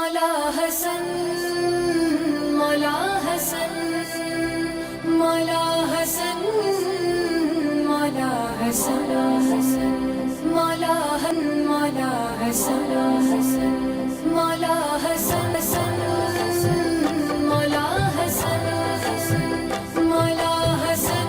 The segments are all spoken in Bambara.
مولا حسن مولا حسن مولا حسن مولا حسن مولا مولا حسن مولا حسن مولا حسن مولا حسن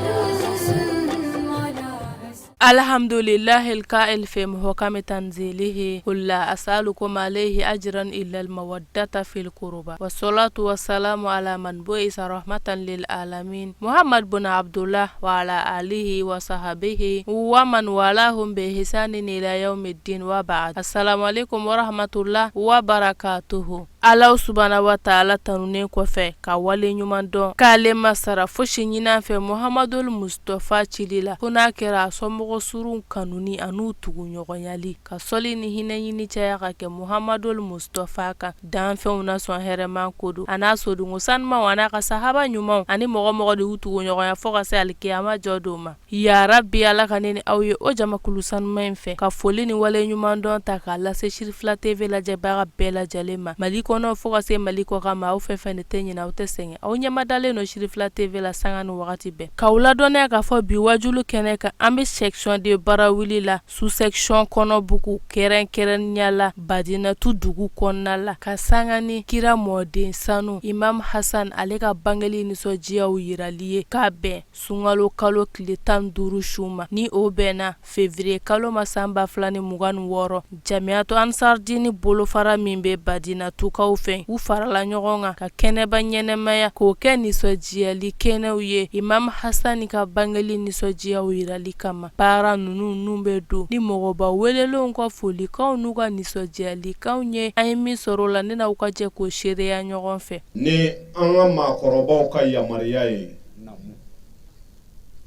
الحمد لله القائل في محكم تنزيله قل لا أسألكم عليه أجرا إلا المودة في القربى والصلاة والسلام على من بعث رحمة للعالمين محمد بن عبد الله وعلى آله وصحبه ومن والاهم بإحسان إلى يوم الدين وبعد. السلام عليكم ورحمة الله وبركاته. Allah subhanahu wa ta'ala tanunen kɔfɛ ka wale ɲuman dɔn k'ale masara fosi ɲinan fɛ Muhammadul Mustafa cilila fo n'a kɛra a somɔgɔ surun kanuni an'u tuguɲɔgɔnyali ka sɔli ni hinɛ ɲini caya ka kɛ Muhammadul Mustafa kan danfɛnw na sɔn hɛrɛman ko don a n'a sodungo sanumanw a n'a ka sahaba ɲumanw ani mɔgɔ de y'u tuguɲɔgɔnya fo ka se alikiyama jɔ don ma. Ya Rabbi, Ala ka ne ni aw ye o jamakulu sanuman in fɛ ka foli ni wale ɲuman dɔn ta k'a lase Shirifila TV lajɛbaga bɛɛ lajɛlen ma. Mali kɔnɔ fo ka se Mali kɔ kan ma aw fɛn fɛn de tɛ ɲinɛ aw tɛ sɛgɛn aw ɲɛmadalen no Shirifila TV la sanga ni wagati bɛɛ k'aw ladɔnniya k'a fɔ bi wajulu kɛnɛ kan an bɛ section de barawuli la sous section kɔnɔbugu kɛrɛnkɛrɛnya la Badinatu dugu kɔnɔna la ka sanga ni kira mɔden sanu Imam Hassan ale ka bangeli nisɔndiyaw yirali ye k'a bɛn sunkalo kalo tile 15 su ma ni o bɛnna février kalo ma san 2026 Jamiyatu Ansar Dini bolofara min bɛ Badinatu kaw fɛ u farala ɲɔgɔn kan ka kɛnɛba ɲɛnɛmaya k'o kɛ nisɔndiyali kɛnɛw ye Imam Hassan ka bangeli nisɔndiyaw yirali kama baara ninnu bɛ don ni mɔgɔba welelenw ka folikanw n'u ka nisɔndiyalikanw ye an ye min sɔrɔ o la ne n'aw ka jɛ k'o seereya ɲɔgɔn fɛ ni an ka maakɔrɔbaw ka yamariya ye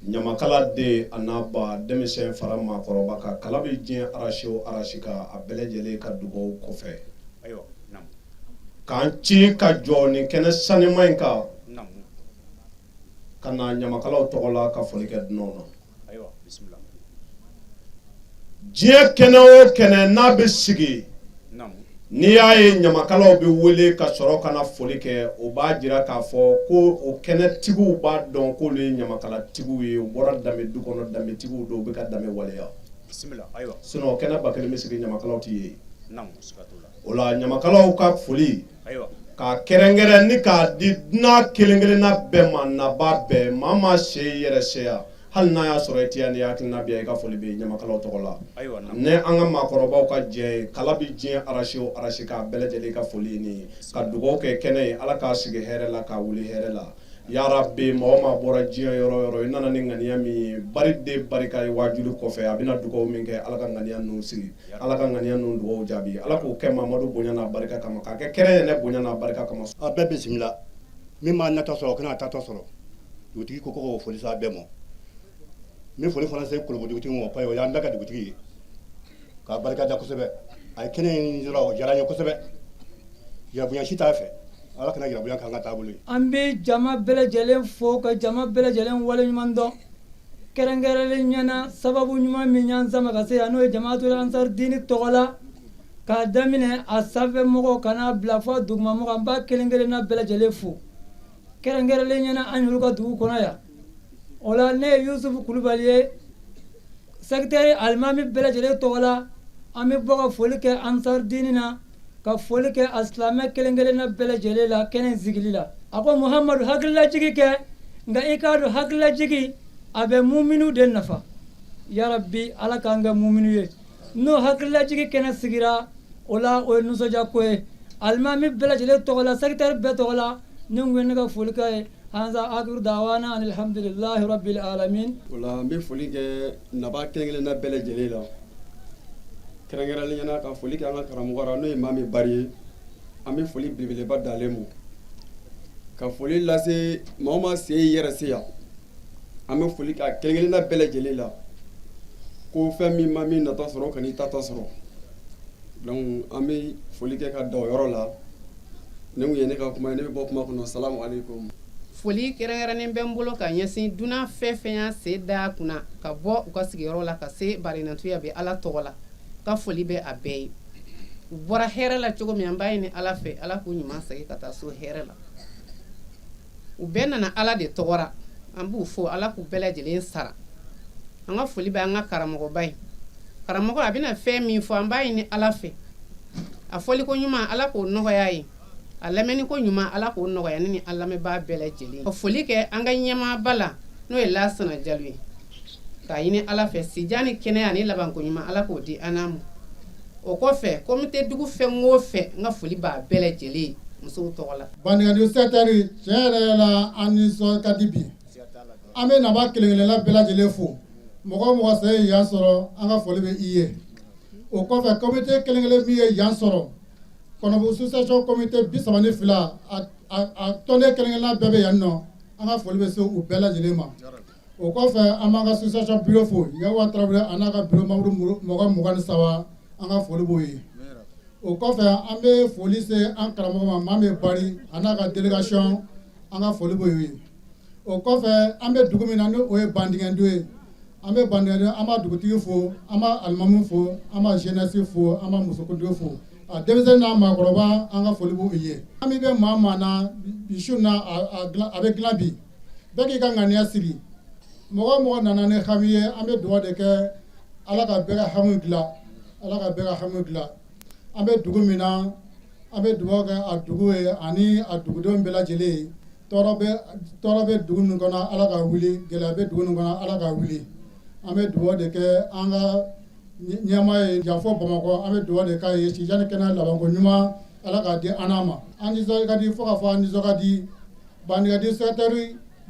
ɲamakala de a n'a ba denmisɛn fara maakɔrɔba kan kala bɛ diɲɛ arasi o arasi kan a bɛɛ lajɛlen ka dugawu kɔfɛ k'an ci ka jɔ nin kɛnɛ sanima in kan ka na ɲamakalaw tɔgɔ la ka foli kɛ dunanw na diɲɛ kɛnɛ o kɛnɛ n'a bɛ sigi n'i y'a ye ɲamakalaw bɛ wele ka sɔrɔ ka na foli kɛ o b'a jira k'a fɔ ko o kɛnɛtigiw b'a dɔn k'olu ye ɲamakalatigiw ye u bɔra danbe du kɔnɔ danbetigiw don u bɛ ka danbe waleya sinon kɛnɛ ba kelen bɛ sigi ɲamakalaw tɛ ye o la ɲamakalaw ka foli ka kɛrɛnkɛrɛn ni k'a di dunan kelen-kelenna bɛɛ ma naba bɛɛ maa ma se yɛrɛ seya hali n'a y'a sɔrɔ i tɛ yan ni hakilina bɛ i ka foli bɛ ɲamakalaw tɔgɔ la ne an ka maakɔrɔbaw ka jɛ ye kala bɛ diɲɛ arasi o arasi k'a bɛɛ lajɛlen ka foli ye nin ye ka dugawu kɛ kɛnɛ ye Ala k'a sigi hɛrɛ la k'a wuli hɛrɛ la ya Rabbi mɔgɔ ma bɔra diɲɛ yɔrɔ o yɔrɔ i nana ni ŋaniya min ye bari de barika ye wajulu kɔfɛ a bɛna dugawu min kɛ Ala ka ŋaniya ninnu sigi Ala ka ŋaniya ninnu dugawu jaabi Ala k'o kɛ Mamadu bonya n'a barika kama k'a kɛ kɛnɛ yɛrɛ bonya n'a barika kama a bɛɛ bisimila min ma nata sɔrɔ kana tatɔ sɔrɔ dugutigi ko ko foli sa bɛɛ ma min foli fana se Kologo dugutigi ma pa o y'an bɛɛ ka dugutigi ye k'a barika da kosɛbɛ a ye kɛnɛ in yɔrɔ o diyara n ye kosɛbɛ yarabonya si t'a fɛ Ala kana yarabonya k'an ka taabolo ye an bɛ jama bɛɛ lajɛlen fo ka jama bɛɛ lajɛlen wale ɲuman dɔn kɛrɛnkɛrɛnlen ɲɛna sababu ɲuman min y'an sama ka se yan n'o ye Jamaatul Ansar Dini tɔgɔ la k'a daminɛ a sanfɛ mɔgɔw ka n'a bila fɔ dugumamɔgɔ an b'a kelen-kelenna bɛɛ lajɛlen fo kɛrɛnkɛrɛnlen ɲɛna an y'olu ka dugu kɔnɔ yan o la ne ye Yusufu Kulubali ye secrétaire alimami bɛɛ lajɛlen tɔgɔ la an bɛ bɔ ka foli kɛ Ansar Dini na ka foli kɛ a silamɛ kelen-kelenna bɛɛ lajɛlen la kɛnɛ sigili la a ko Muhamadu hakililajigi kɛ nka i k'a dɔn hakililajigi a bɛ muminu de nafa ya Rabbi Ala k'an kɛ muminu ye n'o hakililajigi kɛnɛ sigira o la o ye nisɔndiya ko ye alimami bɛɛ lajɛlen tɔgɔ la secrétaire bɛɛ tɔgɔ la ni n ko ne ka foli kɛ ye hanza akiru dawana alhamdulillahi rabbil alamin wala n bɛ foli kɛ naba kelen-kelenna bɛɛ lajɛlen la kɛrɛnkɛrɛnlen ɲɛna ka foli kɛ an ka karamɔgɔ la n'o ye Mami Bari ye an bɛ foli belebeleba d'ale ma ka foli lase maa o maa se yɛrɛ se yan an bɛ foli kɛ a kelen-kelenna bɛɛ lajɛlen la ko fɛn min ma min nata sɔrɔ ka n'i tata sɔrɔ donc an bɛ foli kɛ ka da o yɔrɔ la ne kun ye ne ka kuma ye ne bɛ bɔ kuma kɔnɔ salamu aleykum foli kɛrɛnkɛrɛnnen bɛ n bolo ka ɲɛsin dunan fɛn fɛn y'a sen da kunna ka bɔ u ka sigiyɔrɔ la ka se Badinatu ya bɛ Ala tɔgɔ la ka foli bɛ a bɛɛ ye u bɔra hɛrɛ la cogo min an b'a ɲini ala fɛ ala k'u ɲuman segin ka taa so hɛrɛ la u bɛɛ nana ala de tɔgɔra an b'u fo ala k'u bɛɛ lajɛlen sara an ka foli bɛ an ka karamɔgɔba ye karamɔgɔ a bɛna fɛn min fɔ an b'a ɲini ala fɛ a fɔli ko ɲuman ala k'o nɔgɔya ye a lamɛnni ko ɲuman ala k'o nɔgɔya ni an lamɛnbaa bɛɛ lajɛlen ka foli kɛ an ka ɲɛmaaba la n'o ye Lasana Jalo ye k'a ɲini ala fɛ sijan ni kɛnɛya ani labanko ɲuman ala k'o di an n'a ma o kɔfɛ komite dugu fɛn o fɛn n ka foli b'a bɛɛ lajɛlen musow tɔgɔ la Baningadi secteur tiɲɛ yɛrɛ la an nisɔn ka di bi an bɛ naba kelen-kelenna bɛɛ lajɛlen fo mɔgɔ o mɔgɔ se ye yan sɔrɔ an ka foli bɛ i ye o kɔfɛ komite kelen-kelen min ye yan sɔrɔ Kɔnɔbugu association komite 32 a tɔnden kelen-kelenna bɛɛ bɛ yan nɔ an ka foli bɛ se u bɛɛ lajɛlen ma o kɔfɛ an b'an ka association bureau fo Yawa Tarawele a n'a ka bureau membre mɔgɔ 23 an ka foli b'o ye o kɔfɛ an bɛ foli se an karamɔgɔ ma Mame Bari a n'a ka délégation an ka foli b'o ye o kɔfɛ an bɛ dugu min na n'o ye Bandigɛndu ye an bɛ Bandigɛndu an b'a dugutigi fo an b'a alimamu fo an b'a jeunesse fo an b'a musokuntigi fo a denmisɛnnin n'a maakɔrɔba an ka foli b'o ye an min bɛ maa maa na bi su na a bɛ dilan bi bɛɛ k'i ka ŋaniya sigi mɔgɔ o mɔgɔ nana ni hami ye an bɛ dugawu de kɛ ala ka bɛɛ ka hami dilan ala ka bɛɛ ka hami dilan an bɛ dugu min na an bɛ dugawu kɛ a dugu ye ani a dugudenw bɛɛ lajɛlen ye tɔɔrɔ bɛ dugu ninnu kɔnɔ ala ka wuli gɛlɛya bɛ dugu ninnu kɔnɔ ala ka wuli an bɛ dugawu de kɛ an ka ɲɛmaa ye janfɔ Bamakɔ an bɛ dugawu de k'a ye sijan ni kɛnɛya labanko ɲuman ala k'a di an n'a ma an nisɔn ka di fo ka fɔ an nisɔn ka di Baningadi secteur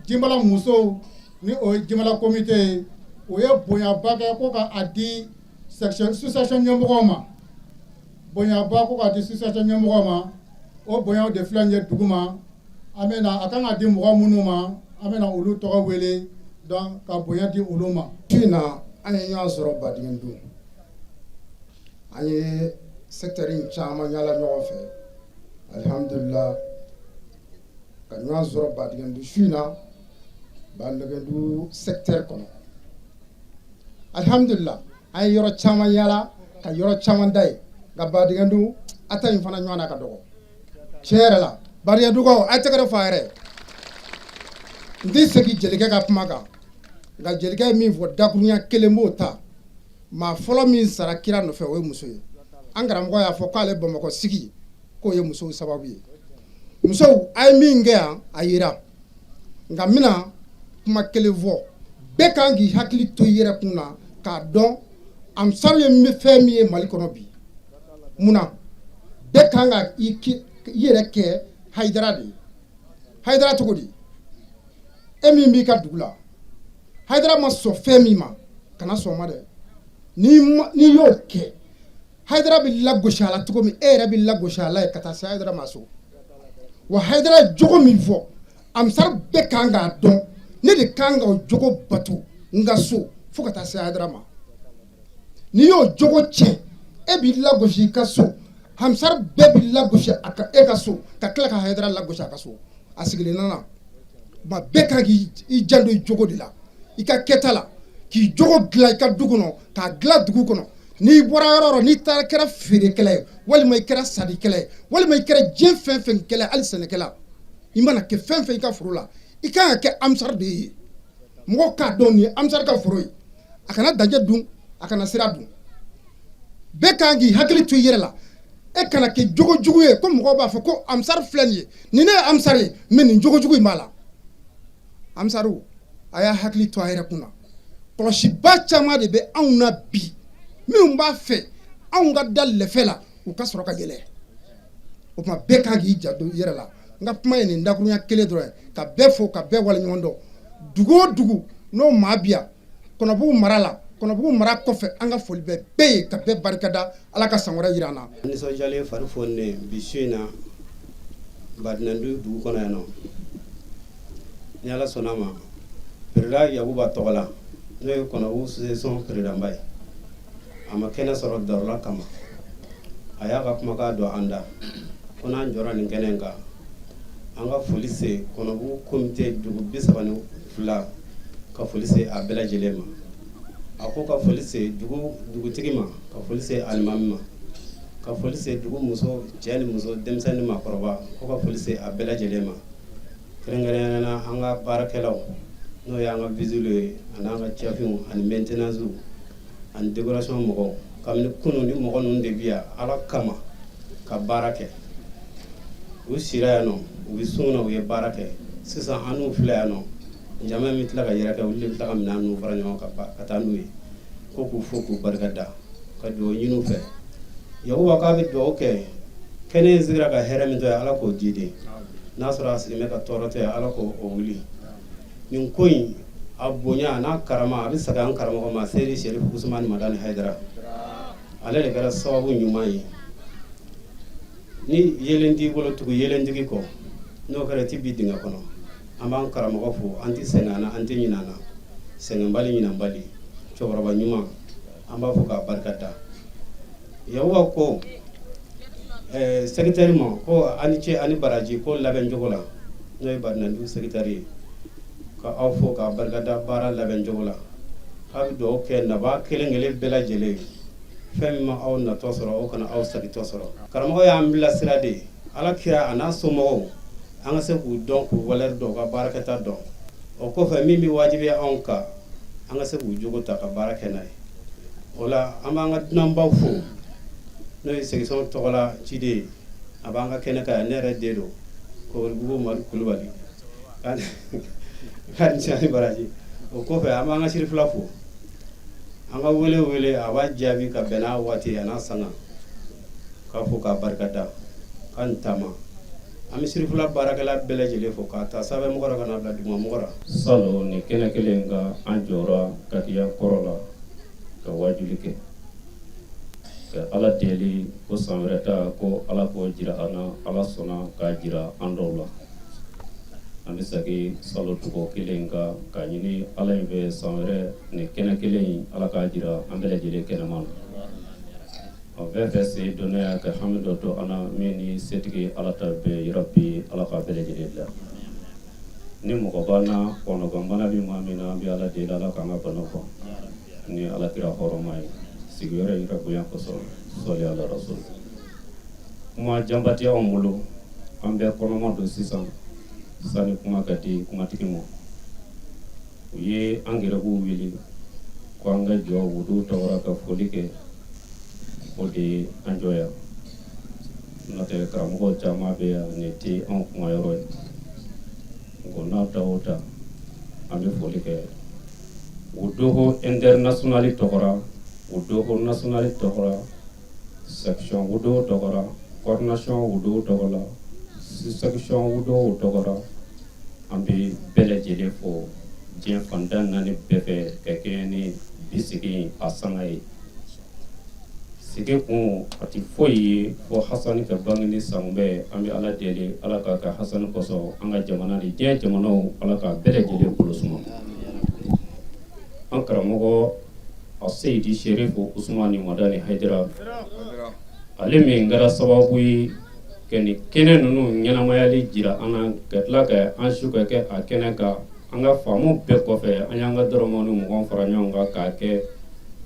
Jimala musow ni o ye Jimala komite ye o ye bonyaba kɛ ko k'a di sous-section ɲɛmɔgɔw ma bonyaba ko k'a di sous-section ɲɛmɔgɔw ma o bonyaw de filɛ nin ye dugu ma an bɛ na a kan ka di mɔgɔ minnu ma an bɛ na olu tɔgɔ wele donc ka bonya di olu ma. Su in na an ye ɲɔgɔn sɔrɔ Baningɛndu an ye secteur caman yala ɲɔgɔn fɛ alhamdulillah ka ɲɔgɔn sɔrɔ Baningɛndu su in na Baningɛndu secteur kɔnɔ alhamdulillah an ye yɔrɔ caman yala ka yɔrɔ caman da ye nka Baningɛndu a ta in fana ɲɔgɔn na ka dɔgɔ tiɲɛ yɛrɛ la Baningɛndukaw a ye tɛgɛrɛ fɔ a yɛrɛ n tɛ segin jelikɛ ka kuma kan nka jelikɛ ye min fɔ dakurunya kelen b'o ta maa fɔlɔ min sara kira nɔfɛ o ye muso ye an karamɔgɔ y'a fɔ k'ale Bamakɔ sigi k'o ye musow sababu ye musow a ye min kɛ yan a yira nka n bɛna kuma kelen fɔ bɛɛ kan k'i hakili to i yɛrɛ kun na k'a dɔn Amsaru ye fɛn min ye Mali kɔnɔ bi munna bɛɛ kan ka i yɛrɛ kɛ Hayidara de ye Hayidara cogo di e min b'i ka dugu la Hayidara ma sɔn fɛn min ma kana sɔn ma dɛ n'i y'o kɛ Hayidara bɛ lagosi a la cogo min e yɛrɛ bɛ lagosi a la ye ka taa se Hayidara ma so wa Hayidara ye jogo min fɔ Amsaru bɛɛ kan k'a dɔn ne de kan ka o jogo bato n ka so fo ka taa se Hayidara ma n'i y'o jogo tiɲɛ e b'i lagosi i ka so Amsaru bɛɛ b'i lagosi e ka so ka tila ka Hayidara lagosi a ka so a sigilen nana ma bɛɛ kan k'i janto i jogo de la i ka kɛta la k'i jogo dilan i ka du kɔnɔ k'a dilan dugu kɔnɔ n'i bɔra yɔrɔ o yɔrɔ n'i taara kɛra feerekɛla ye walima i kɛra sadikɛla ye walima i kɛra diɲɛ fɛn fɛn kɛla ye hali sɛnɛkɛla i mana kɛ fɛn fɛn i ka foro la i kan ka kɛ Amsaru de ye mɔgɔw k'a dɔn nin ye Amsaru ka foro ye a kana dajɛ dun a kana sira dun bɛɛ kan k'i hakili to i yɛrɛ la e kana kɛ jogo jugu ye ko mɔgɔw b'a fɔ ko Amsaru filɛ nin ye nin ne ye Amsaru ye mais nin jogo jugu in b'a la Amsaru a y'a hakili to a yɛrɛ kun na kɔlɔsiba caman de bɛ anw na bi minnu b'a fɛ anw ka da lɛfɛ la u ka sɔrɔ ka yɛlɛ o tuma bɛɛ kan k'i janto i yɛrɛ la n ka kuma ye nin dakurunya kelen dɔrɔn ye ka bɛɛ fo ka bɛɛ waleɲuman dɔn dugu o dugu n'o maa bi yan Kɔnɔbugu mara la Kɔnɔbugu mara kɔfɛ an ka foli bɛ bɛɛ ye ka bɛɛ barikada ala ka san wɛrɛ jira an na. Nisɔndiyalen fari foni bi su in na Baningɛndu dugu kɔnɔ yan nɔ ni ala sɔnna ma Perezida Yakuba tɔgɔ la n'o ye Kɔnɔbugu association perezidanba ye a ma kɛnɛ sɔrɔ Darola kama a y'a ka kumakan don an da ko n'an jɔra nin kɛnɛ in kan an ka foli se Kɔnɔbugu komite dugu 32 ka foli se a bɛɛ lajɛlen ma a ko ka foli se dugutigi ma ka foli se alimami ma ka foli se dugu muso cɛ ni muso denmisɛnnin ni maakɔrɔba ko ka foli se a bɛɛ lajɛlen ma kɛrɛnkɛrɛnnenya na an ka baarakɛlaw n'o ye an ka visilu ye ani an ka cɛfinw ani maintenance ani décoration mɔgɔw kabini kunu ni mɔgɔ ninnu de bi yan ala kama ka baara kɛ u sira yan nɔ u bɛ sun na u ye baara kɛ sisan an n'u filɛ yan nɔ jama min tila ka yɛrɛ kɛ olu de bɛ tila ka minɛn ninnu fara ɲɔgɔn kan ka taa n'u ye ko k'u fo k'u barika da ka dugawu ɲini u fɛ yahuba k'a bɛ dugawu kɛ kɛnɛ in sigira ka hɛrɛ min to ye ala k'o di de n'a sɔrɔ a sigilen bɛ ka tɔɔrɔ to ye ala k'o wuli nin ko in a bonya n'a karama a bɛ segin an karamɔgɔ ma seydi sherif usumani madani hayidara ale de kɛra sababu ɲuman ye ni yelen t'i bolo tugu yelentigi kɔ n'o kɛra i ti bi dingɛ kɔnɔ an b'an karamɔgɔ fo an ti sɛgɛn an na an ti ɲinɛ an na sɛgɛnbali ɲinɛbali cɛkɔrɔba ɲuman an b'a fɔ k'a barika da yahuba ko secrétaire ma ko ani cɛ ani baraji ko labɛn cogo la n'o ye badinandugu secrétaire ye ka aw fo k'a barika da baara labɛn cogo la k'a bɛ dugawu kɛ naba kelen kelen bɛɛ lajɛlen fɛn min ma aw natɔ sɔrɔ aw kana aw sagitɔ sɔrɔ karamɔgɔ y'an bilasira de ala kira a n'a somɔgɔw an ka se k'u dɔn k'u valeur dɔn ka baarakɛta dɔn o kɔfɛ min bɛ wajibiya anw kan an ka se k'u jogo ta ka baara kɛ n'a ye o la an b'an ka dunanbaw fo n'o ye segisɔn tɔgɔla ciden a b'an ka kɛnɛ kan ne yɛrɛ den don kɔbɔribugu madu kulubali k'a ni cani baraji o kɔfɛ an b'an ka sirifila fo an ka wele a b'a jaabi ka bɛn n'a waati a n'a sanga k'a fɔ k'a barika da k'a ni taama an bɛ sirifila baarakɛla bɛɛ lajɛlen fo k'a ta sanfɛ mɔgɔ la ka n'a bila duguma mɔgɔ la salon ni kɛnɛ kelen ka an jɔra katiya kɔrɔ la ka wajuli kɛ ka ala deli ko san wɛrɛ ta ko ala k'o jira an na ala sɔnna k'a jira an dɔw la an bɛ segin salo cogo kelen kan k'a ɲini ala in fɛ san wɛrɛ ni kɛnɛ kelen in ala k'a jira an bɛɛ lajɛlen kɛnɛma na o bɛɛ fɛ se dɔnnaya ka hami dɔ to an na min ni setigi ala ta bɛɛ yɔrɔ bi ala k'a bɛɛ lajɛlen bila ni mɔgɔ b'an na kɔnɔganbana bɛ maa min na an bɛ ala deli ala k'an ka bana bɔ ni ala kira hɔrɔma ye sigiyɔrɔ yira bonya kosɔn sɔli ala rasul kuma janba tɛ anw bolo an bɛɛ kɔnɔma don sisan sani kuma ka di kumatigi ma u ye an gɛrɛbuw wele ko an ka jɔ wudu tɔgɔra ka foli kɛ o de ye an jɔ yan n'o tɛ karamɔgɔ caman bɛ yan nin tɛ anw kumayɔrɔ ye ngo n'a ta o ta an bɛ foli kɛ wudu international tɔgɔra wudu national tɔgɔra section wudu tɔgɔra coordination wudu tɔgɔra section wudu tɔgɔra an bɛ bɛɛ lajɛlen fo diɲɛ fantan naani bɛɛ fɛ ka kɛɲɛ ni bisigi a sanga ye sigi kun a tɛ foyi ye fo hasani ka bangeni san bɛɛ an bɛ ala deli ala k'a ka hasani kosɔn an ka jamana ni diɲɛ jamanaw ala k'a bɛɛ lajɛlen bolo suma an karamɔgɔ a seydi sherifu usmani madani hayidara ale min kɛra sababu ye ka nin kɛnɛ ninnu ɲɛnamayali jira an na ka tila ka an su ka kɛ a kɛnɛ kan an ka faamu bɛɛ kɔfɛ an y'an ka dɔrɔmɛ ni mugan fara ɲɔgɔn kan k'a kɛ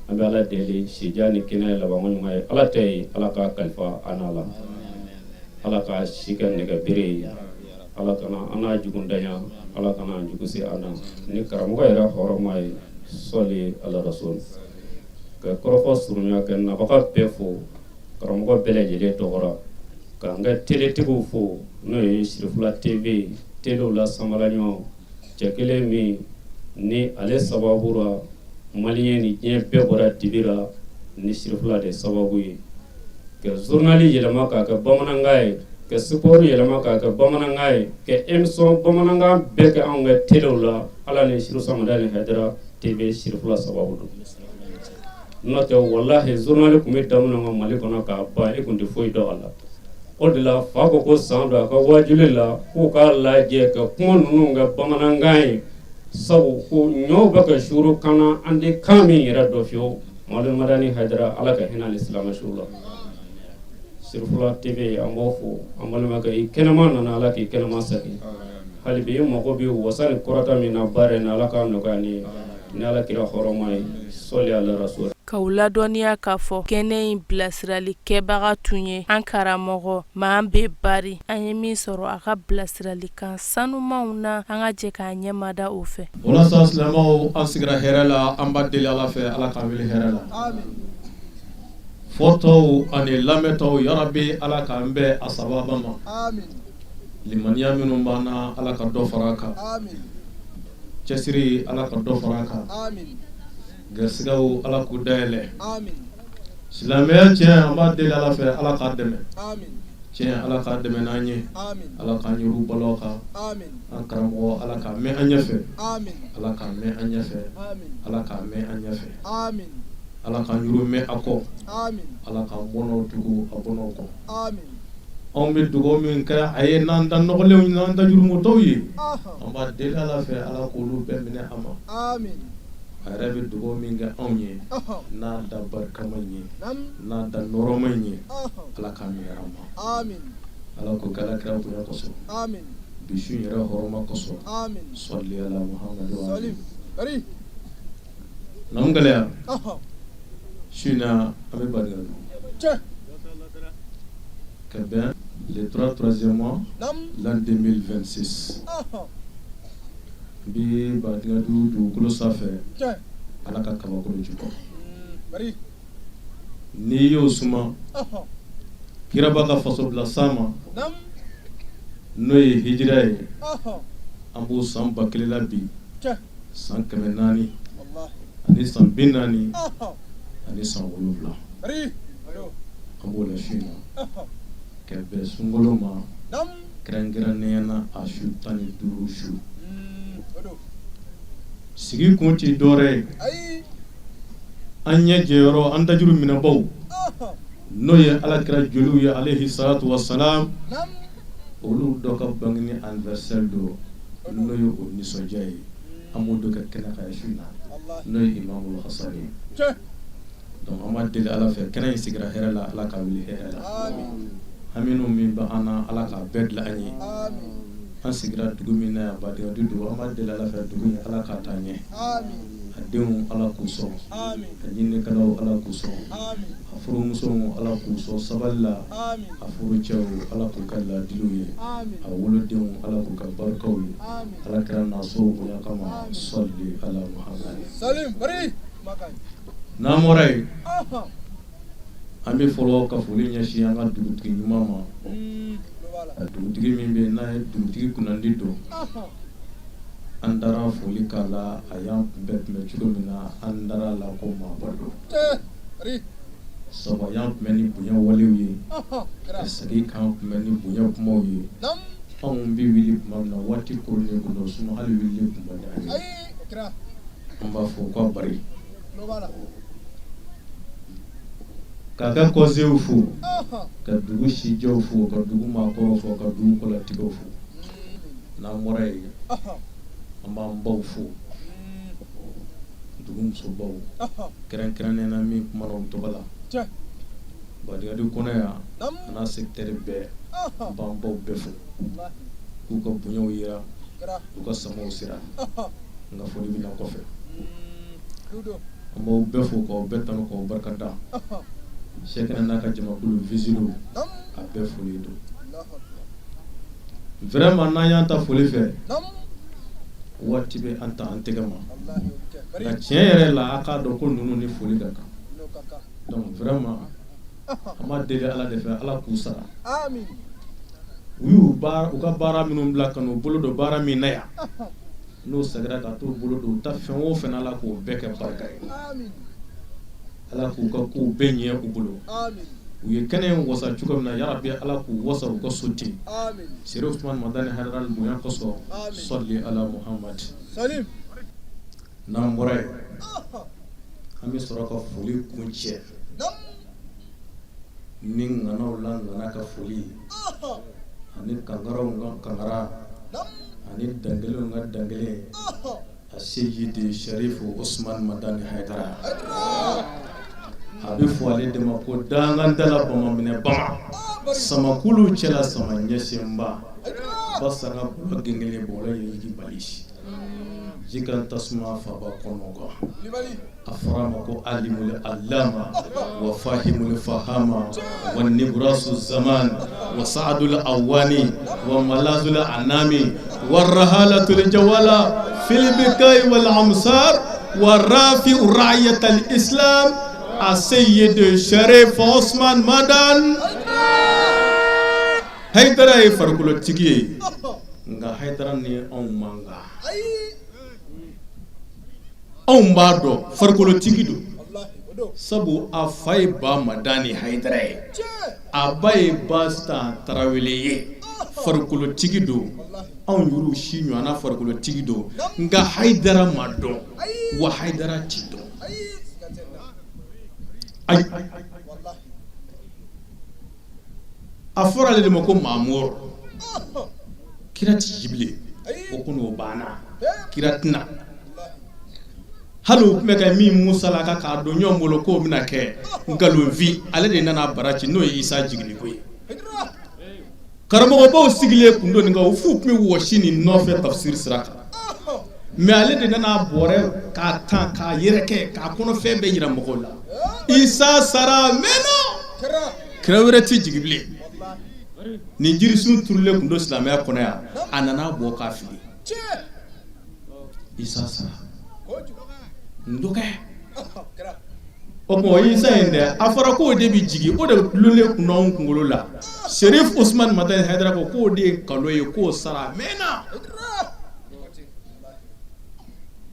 an bɛ ala deli sija ni kɛnɛ labanko ɲuman ye ala tɛ ye ala k'a kalifa an n'a la ala k'a si kɛ nɛgɛ bere ye ala kana an n'a jugundanya ala kana an jugu se an na ni karamɔgɔ yɛrɛ hɔrɔma ye sɔli ala rasul ka kɔrɔfɔ surunya ka nabaga bɛɛ fo karamɔgɔ bɛɛ lajɛlen tɔgɔra k'an ka teletigiw fo n'o ye sirifula tv telew la samara ɲɔgɔn cɛ kelen min ni ale sababu la maliyɛn ni diɲɛ bɛɛ bɔra dibi la ni sirifula de sababu ye ka journali yɛlɛma k'a kɛ bamanankan ye ka sport yɛlɛma k'a kɛ bamanankan ye ka émission bamanankan bɛɛ kɛ anw ka telew la ala ni Sirifu Samadani Hayidara tv sirifula sababu don n'o tɛ walahi journal tun bɛ daminɛ ka Mali kɔnɔ k'a ban e tun tɛ foyi dɔn a la o de la fa ko ko san don a ka wajuli la k'u k'a lajɛ ka kuma ninnu kɛ bamanankan ye sabu ko ɲɔw bɛ ka suru kana an tɛ kan min yɛrɛ dɔn fiyewu Mali Madani Hayidara ala ka hinɛ silamɛsuw la sirifula tv an b'o fo an balimakɛ i kɛnɛma nana ala k'i kɛnɛma segin hali bi i mago bɛ wasa ni kɔrɔta min na baara in na ala k'a nɔgɔya ni ala kira hɔrɔma ye sɔli ala rasul k'aw ladɔnniya k'a fɔ kɛnɛ in bilasirali kɛbaga tun ye an karamɔgɔ m'an bɛ bari an ye min sɔrɔ a ka bilasiralikan sanumanw na an ka jɛ k'a ɲɛmada o fɛ. walasa silamɛw an sigira hɛrɛ la an b'a deli ala fɛ ala k'an wele hɛrɛ la fɔtɔw ani lamɛntɔw yarabi ala k'an bɛn a sababa ma limaniya minnu b'an na ala ka dɔ fara a kan cɛsiri ala ka dɔ fara a kan garisigɛw ala k'u dayɛlɛ silamɛya tiɲɛ an b'a deli ala fɛ ala k'a dɛmɛ tiɲɛ ala k'a dɛmɛ n'an ye ala k'an yɛrɛw balo kan an karamɔgɔ ala k'a mɛn an ɲɛfɛ ala k'a mɛn an ɲɛfɛ ala k'a mɛn an ɲɛfɛ ala k'an yɛrɛw mɛn a kɔ ala k'an bɔnɔw tugu a bɔnɔw kɔ anw bɛ dugawu min kɛ a ye n'an da nɔgɔlenw n'an da jurumutɔw ye an b'a deli ala fɛ ala k'olu bɛɛ minɛ a ma a yɛrɛ bɛ dugawu min kɛ anw ye n'a da barikama ye n'a da nɔrɔma ye ala k'a minɛ a ma ala ko kala kira bonya kosɔn bi su yɛrɛ hɔrɔma kosɔn sɔli ala muhamadu n'an gɛlɛya su in na an bɛ barika ka bɛn le 3e mois l'an 2026 bi barika dugukolo sanfɛ ala ka kabakolo jukɔrɔ n'i y'o suma kiraba ka faso bila san ma n'o ye hijira ye an b'o san 1000 la bi san 400 ani san 40 ani san 7 an b'o la su na ka bɛn sunkalo ma kɛrɛnkɛrɛnnenya na a su 15 su sigi kun ti dɔwɛrɛ ye an ɲɛ jɛyɔrɔ an dajuru minɛbaw n'o ye alakira joliw ye alayhi salatu wassalam olu dɔ ka bangeni anniversaire do n'o ye o nisɔndiya ye an b'o dɔ kɛ kɛnɛ kan su na n'o ye imamul hasan ye donc an b'a deli ala fɛ kɛnɛ in sigira hɛrɛ la ala k'a wuli hɛrɛ la haminu min bɛ an na ala k'a bɛɛ dilan an ye an sigira dugu min na yan badika du dugu an b'a deli ala fɛ dugu in ala k'a taa ɲɛ a denw ala k'u sɔn a ɲinikɛlaw ala k'u sɔn a furumusow ala k'u sɔn sabali la a furucɛw ala k'u ka laadiliw ye a wolodenw ala k'u ka barikaw ye ala kɛra nasow bonya kama sɔli ala muhamadi n'an bɔra yen an bɛ fɔlɔ ka foli ɲɛsin an ka dugutigi ɲuman ma a dugutigi min bɛ n'a ye dugutigi kunnandi don an dara foli k'a la a y'an kunbɛn cogo min na an dara la ko maaba don sabu a y'an kunbɛn ni bonya walew ye ka segin k'an kunbɛn ni bonya kumaw ye anw bɛ wuli tuma min na waati koronnen kun don sinɔn hali wulili kun man di an ye an b'a fɔ k'a bari ka ka kɔsew fo ka dugu sijɛw fo ka dugu maakɔrɔw fo ka dugu kɔlatigɛw fo n'an bɔra yen an b'an baw fo dugu musobaw kɛrɛnkɛrɛnnen na min kumana o tɔgɔ la badikadi kɔnɔ yan a n'a secteur bɛɛ an b'an baw bɛɛ fo k'u ka bonyaw yira k'u ka samaw sira nka foli bɛ na kɔfɛ an b'aw bɛɛ fo k'aw bɛɛ tanu k'aw barikada Chacun n'a ka jamakulu visilu a bɛɛ foli don vraiment n'an y'an ta foli fɛ waati bɛ an ta an tɛgɛ ma nka tiɲɛ yɛrɛ la a k'a dɔn ko ninnu ni foli ka kan donc vraiment an b'a deli ala de fɛ ala k'u sara u y'u ka baara minnu bila ka n'u bolo don baara min na yan n'o segira ka t'u bolo don u ta fɛn o fɛn ala k'o bɛɛ kɛ barika ye ala k'u ka kow bɛɛ ɲɛ u bolo u ye kɛnɛ in wasa cogo min na yarabi ala k'u wasa u ka so ten sere usman madani hadara bonya kosɔn sɔli ala muhammad n'an bɔra yen an bɛ sɔrɔ ka foli kun cɛ ni ŋanaw la ŋana ka foli ani kankaraw ka kankara ani dangelew ka dangele a seyidi sharifu usman madani haidara a bɛ fɔ ale de ma ko dangandala bama minɛ bama samakulu cɛla sama ɲɛsinba basanga bolo gengele bolo yiji balishi jikan tasma faba konoga aframa ko alimul allama wa fahimul fahama wa nibrasu zaman wa sa'dul awani wa malazul anami wa rahalatul jawala fil bikai wal amsar wa rafi'u ra'iyatul islam السيد شريف عثمان مدن هيدرا يفرقلو تيجي nga haydara ni on manga on bado farkolo tigido sabu afai ba madani haydara abai basta tarawele farkolo tigido on yuru shinyo ana farkolo tigido nga haydara mado wa haydara tido ay afora le mako mamour kirati jibli okuno bana kiratna halu meka mi musala ka do nyombolo ko mina ke ngalo vi ale de nana barachi no isa jigni koy karamo bo sigile kundo nga ufu mi wo shini no fe tafsir siraka me ale de nana bore ka tan ka yereke ka kono fe be yira mokola isa sara meno krawreti jigibli ni jiri sun turle kundo islamia kono ya anana bo kafiri isa sara ndoke o mo isa ende afara ko de bi jigi o de lule kuno ngolo la Sherif Usman Madan Haidara ko de kaloye ko sara mena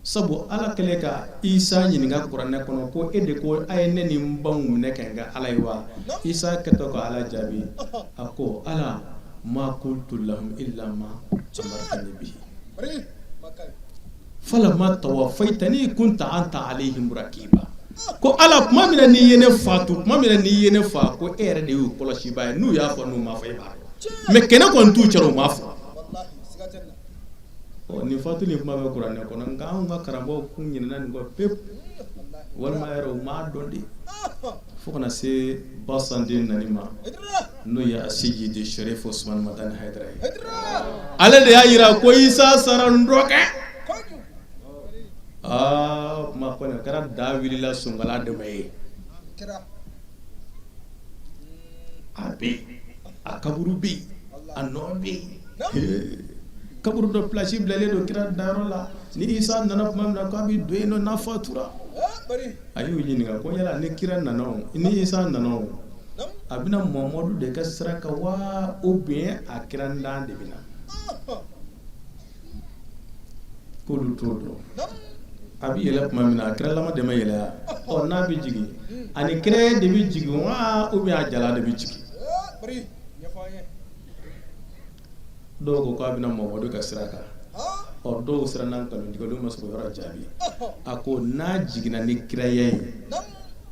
sabu ala keleka isa nyininga qur'an kono ko ede ko ayne ni mbam ne kenga alaywa isa keto ko ala jabi ako ala ma qultu lahum illa ma amartani bihi falamma tawaffaytani kunta anta alayhim raqiba ko ala kuma mina ni yene fatu kuma mina ni yene fa ko ere de ko la shiba nu ya fa nu ma fa ba me kena ko ntu chero ma fa ni fatu ni kuma be qur'an ko nan ga ma karambo ku nyina nan go pep wal ma yaro ma dondi fo kana se basandin nanima no ya Seydi Sherif Usman Madan Haidara ala de ayira ko isa sarandoke ma ko ne kara dawili la sungala de may abi akaburu bi anobi kaburu do plasible le do kira darola ni isa nana kuma na ko bi do no na fatura ayu yini ga ko yala ne kira nana ni isa nana abina momodu de ka sraka wa ou bien akira ndande bina ko lu todo abi yela kuma mina akira lama de mayela o na bi jigi ani kire de bi jigi wa ou bien ajala de bi jigi dogo ko abina momodu ka sraka o dogo sranan kan ndigo do maso yora jabi ako na jigina ni kira yayi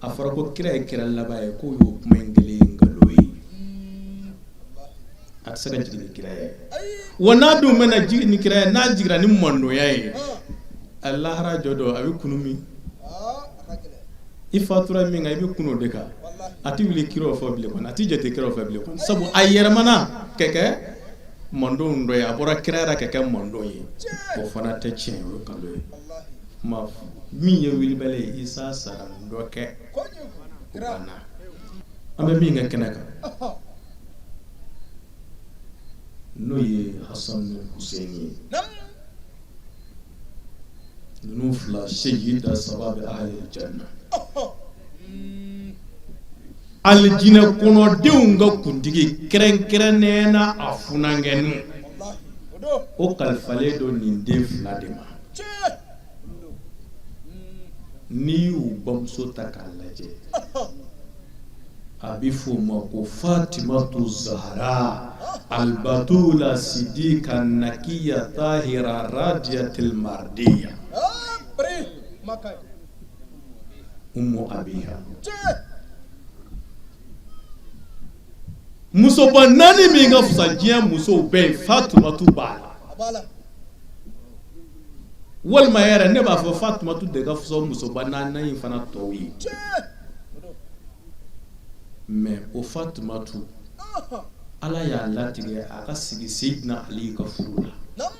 afara ko kira labaye ko yo kuma ngele ngaloyi at saka jigini kira yayi wana do mena jigini kira na jigira ni mondo yayi allah ra jodo abi kunumi ifatura mi ngai bi kuno deka ati wili kiro fo bile kon ati jete kiro fo bile kon sabu ayere mana keke mondo ndo ya bora kirara keke mondo yi ko fana te chen yo kalo ma mi ye wili bele isa saran doke bana ambe mi nga kenaka no ye Hassan Husseini nufla sayyida sabab ahli janna aljina kono deunga kundigi keren nena afunangenu o kalfale do ninde fladema ni ubamso takalaje abifu mako Fatimatu Zahra albatula sidika nakiya tahira radiyatil mardiya ummu abiha muso banani mi nga fusajiya muso be Fatimatu bala wal mayara ne ba fa Fatimatu de ga fuso muso banani fana towi mais o Fatimatu ala y'a latigɛ a ka sigi Seydina Ali ka furu la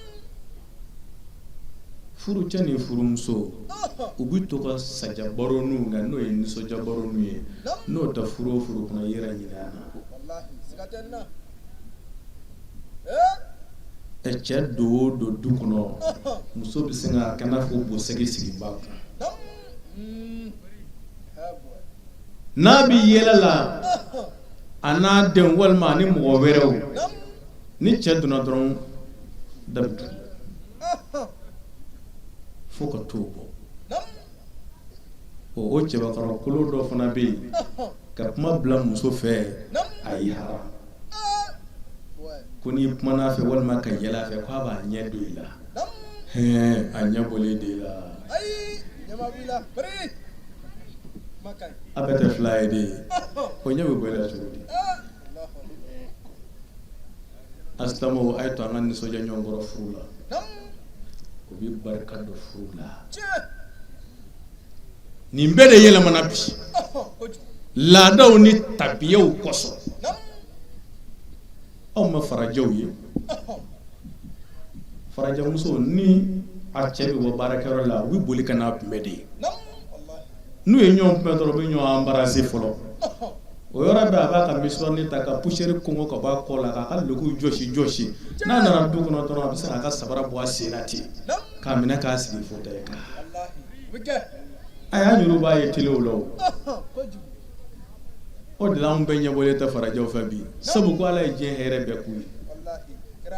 furu cɛ ni furumuso u bi to ka saja baronu nka n'o ye nisɔndiya baronu ye n'o tɛ furu o furu kɔnɔ yɛrɛ ɲinɛ na cɛ do o do du kɔnɔ muso bɛ se ka kana fɔ bosɛgi sigi ba kun n'a bi yɛlɛ la a n'a den walima ni mɔgɔ wɛrɛw ni cɛ donna dɔrɔn da bɛ tugu fo ka t'o bɔ o cɛbakɔrɔ kolo dɔ fana bɛ yen ka kuma bila muso fɛ a yi hara ko n'i kumana a fɛ walima ka yɛlɛ a fɛ k'a b'a ɲɛ don i la a ɲɛ bɔlen de i la a bɛɛ tɛ fila ye de o ɲɛ bɛ bɔ i la cogo di asilamu a ye to an ka nisɔndiya ɲɔgɔn kɔrɔ furu la o bɛ barika don furu la nin bɛɛ de yɛlɛmana bi laadaw ni tabiyaw kɔsɔn aw ma farajɛw ye farajɛmuso ni a cɛ bɛ bɔ baarakɛyɔrɔ la u bɛ boli ka n'a kunbɛ de n'u ye ɲɔgɔn kunbɛ dɔrɔn u bɛ ɲɔgɔn embarrasser fɔlɔ o yɔrɔ bɛɛ a b'a ka misɔrɔni ta ka poussière kɔngɔ ka bɔ a kɔ la k'a ka lokow jɔsi n'a nana du kɔnɔ dɔrɔn a bɛ se k'a ka sabara bɔ a sen na ten k'a minɛ k'a sigi fauteuil kan a y'a ɲuruba b'a ye télé la o de la anw bɛɛ ɲɛbɔlen tɛ farajɛw fɛ bi sabu ko ala ye diɲɛ hɛrɛ bɛɛ k'u ye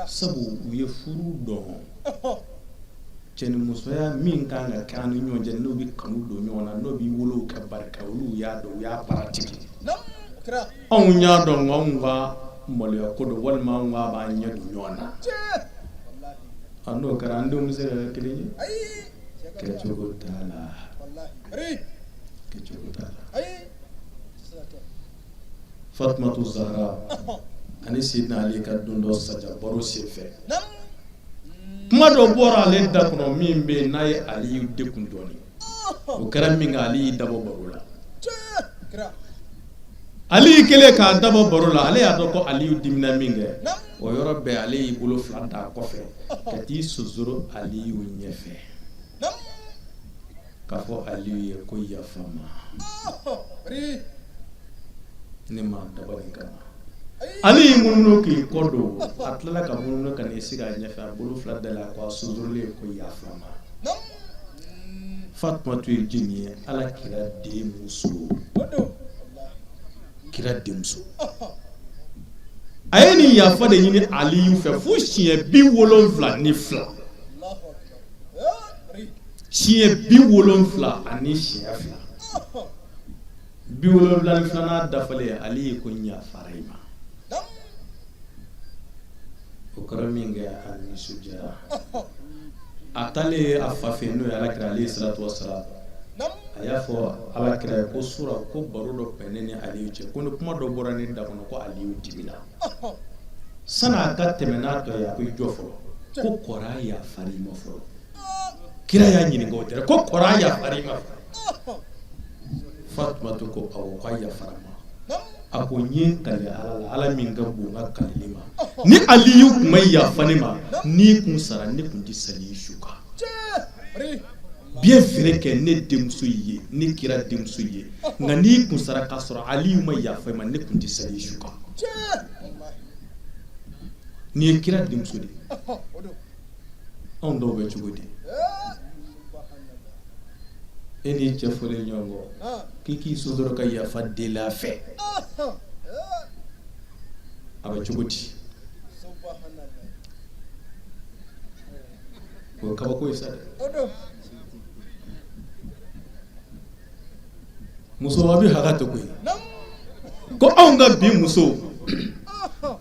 sabu u ye furu dɔn cɛ ni musoya min kan ka kɛ an ni ɲɔgɔn cɛ n'o bɛ kanu don ɲɔgɔn na n'o bɛ wolow ka barika olu y'a dɔn u y'a paratigi anw y'a dɔn ko anw ka maloya ko don walima anw ka b'a ɲɛ don ɲɔgɔn na a n'o kɛra an denw bɛ se ka kɛ kelen ye kɛcogo t'a la kɛcogo t'a la Fatumatu Zahra ani Seydina Ali ka don dɔ saja baro senfɛ kuma dɔ bɔra ale da kɔnɔ min bɛ yen n'a ye Aliyu dekun dɔɔni o kɛra min kan Ali y'i dabɔ baro la Ali y'i kɛlen k'a dabɔ baro la ale y'a dɔn ko Aliyu dimina min kɛ o yɔrɔ bɛɛ ale y'i bolo fila d'a kɔfɛ ka t'i sosoro Aliyu ɲɛfɛ k'a fɔ Aliyu ye ko yafa n ma ne ma dabali kama ale y'i munumunu k'i kɔ don a tilala ka munumunu ka n'i sigi a ɲɛfɛ a bolo fila da la ko a sonsorolen ko yafa n ma Fatumatu ye jini ye ala kira denmuso kira denmuso a ye nin yafa de ɲini Aliyu fɛ fo siɲɛ 72 siɲɛ 72 ani siɲɛ 2 72 dafalen Ali ye ko ɲafara i ma o kɛra min kɛ a nisɔndiyara a taalen a fa fɛ n'o ye alakira alayhi salatu wasalam a y'a fɔ alakira ye ko sura ko baro dɔ bɛn ne ni Aliyu cɛ ko ni kuma dɔ bɔra ne da kɔnɔ ko Aliyu dimina sani a ka tɛmɛ n'a tɔ ye a ko i jɔ fɔlɔ ko kɔrɔ a yafara i ma fɔlɔ kira y'a ɲininka o tɛ ko kɔrɔ a yafara i ma fɔlɔ Fatumatu ko awɔ k'a yafara ma a ko n ye kale ala la ala min ka bon n ka kaleli ma ni Aliyu kun ma yafa ne ma n'i kun sara ne kun tɛ sali su kan bien vrai que ne denmuso ye ne kira denmuso ye nka n'i kun sara k'a sɔrɔ Aliyu ma yafa ma ne kun tɛ sali su kan nin ye kira denmuso de anw dɔw bɛ cogo di e ni cɛ fɔlen ɲɔgɔn kɔ k'i k'i sonsoro ka yafa deli a fɛ a bɛ cogo di o ye kabako ye sa dɛ musoba bɛ hakɛ to koyi ko anw ka bi muso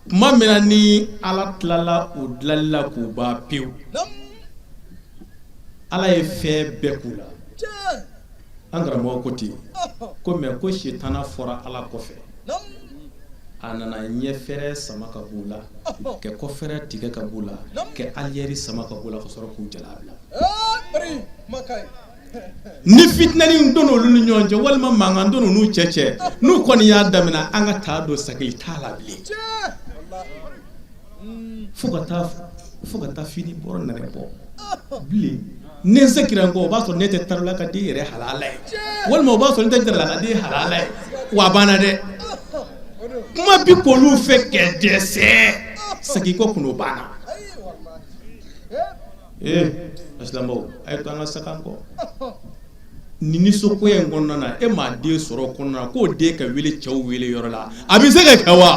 tuma min na ni ala tilala o dilanli la k'o ban pewu ala ye fɛn bɛɛ k'u la an karamɔgɔ ko ten ko mɛ ko sitana fɔra ala kɔfɛ a nana ɲɛfɛrɛ sama ka b'u la ka kɔfɛrɛ tigɛ ka b'u la ka aliyɛri sama ka b'u la ka sɔrɔ k'u jala bila ni fitinani don olu ni ɲɔgɔn cɛ walima mankan don n'u cɛ n'u kɔni y'a daminɛ an ka taa don sagi t'a la bilen fo ka taa fini bɔrɔ nɛrɛ bɔ bilen ne se kiran ko o b'a sɔrɔ ne tɛ tarala ka di yɛrɛ halala ye walima o b'a sɔrɔ ne tɛ tarala ka di halala ye wa a banna dɛ kuma bi k'olu fɛ kɛ dɛsɛ sagi ko kundo banna asilamɛw a ye to an ka saga kɔ ni nisɔngoya in kɔnɔna na e m'a den sɔrɔ o kɔnɔna na k'o den ka wele cɛw wele yɔrɔ la a bɛ se ka kɛ wa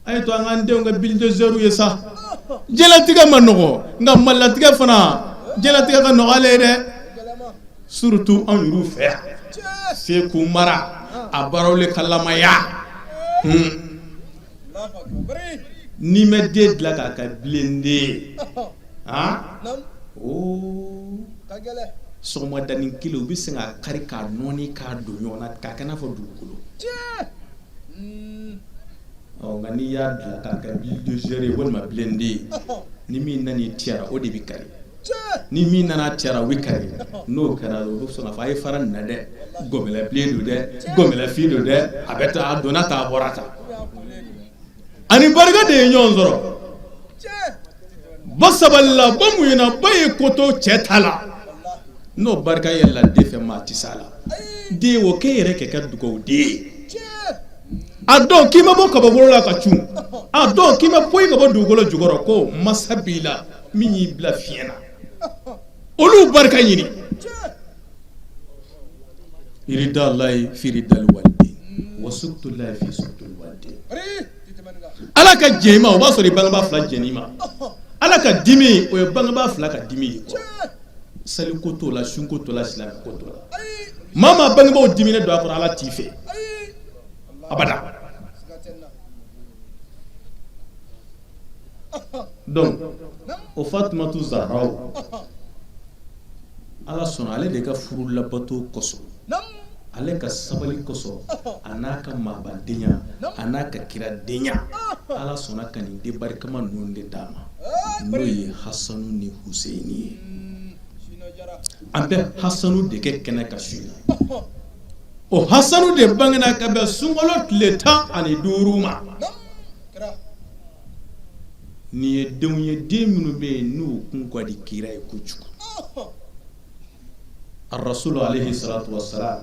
a ye to an k'an denw kɛ bulldozer ye sa jɛnatigɛ ma nɔgɔ nka malilatigɛ fana jɛnatigɛ ka nɔgɔ ale ye dɛ surtout anw yɛrɛw fɛ yan Seku mara a baaraw le kalamaya n'i ma den dilan k'a kɛ bilenden sɔgɔmadani kelen u bɛ sin k'a kari k'a nɔɔni k'a don ɲɔgɔn na k'a kɛ i n'a fɔ dugukolo nka n'i y'a dilan k'a kɛ bulldozer ye walima bilenden ni min nan'i tiyara o de bɛ kari ni min nana tiyara o bɛ kari n'o kɛra o bɛ sɔn k'a fɔ a ye fara nin na dɛ gɔnbɛlɛ bilen don dɛ gɔnbɛlɛ fin don dɛ a bɛ taa a donna ta a bɔra ta ani barika de ye ɲɔgɔn sɔrɔ ba sabalila ba muɲuna ba ye koto cɛ ta la n'o barika yɛlɛla den fɛ maa tɛ s'a la den o k'e yɛrɛ kɛ dugawu den ye a dɔn k'i ma bɔ kabakolo la ka cun a dɔn k'i ma poyi ka bɔ dugukolo jukɔrɔ ko masa b'i la min y'i bila fiɲɛ na olu barika ɲini iridalahi fi iridal waliden wa suktulahi fi suktul waliden ala ka jɛn i ma o b'a sɔrɔ i bangebaa fila jɛn'i ma ala ka dimi o ye bangebaa fila ka dimi ye sali ko t'o la sun ko t'o la silamɛ ko t'o la maa maa bangebaaw diminen don a kɔrɔ ala t'i fɛ abada donc o Fatumatu Zahraw ala sɔnna ale de ka furu labato kosɔn ale ka sabali kosɔn a n'a ka maabadenya a n'a ka kiradenya ala sɔnna ka nin den barikama ninnu de d'a ma n'o ye Hasanu ni Huseyini ye an bɛ Hasanu de kɛ kɛnɛ ka su o Hasanu de bangena ka bɛn sunkalo tile 15 ma nin ye denw ye den minnu bɛ yen n'u kun ka di kira ye kojugu Ar-Rasul alayhi salatu wassalam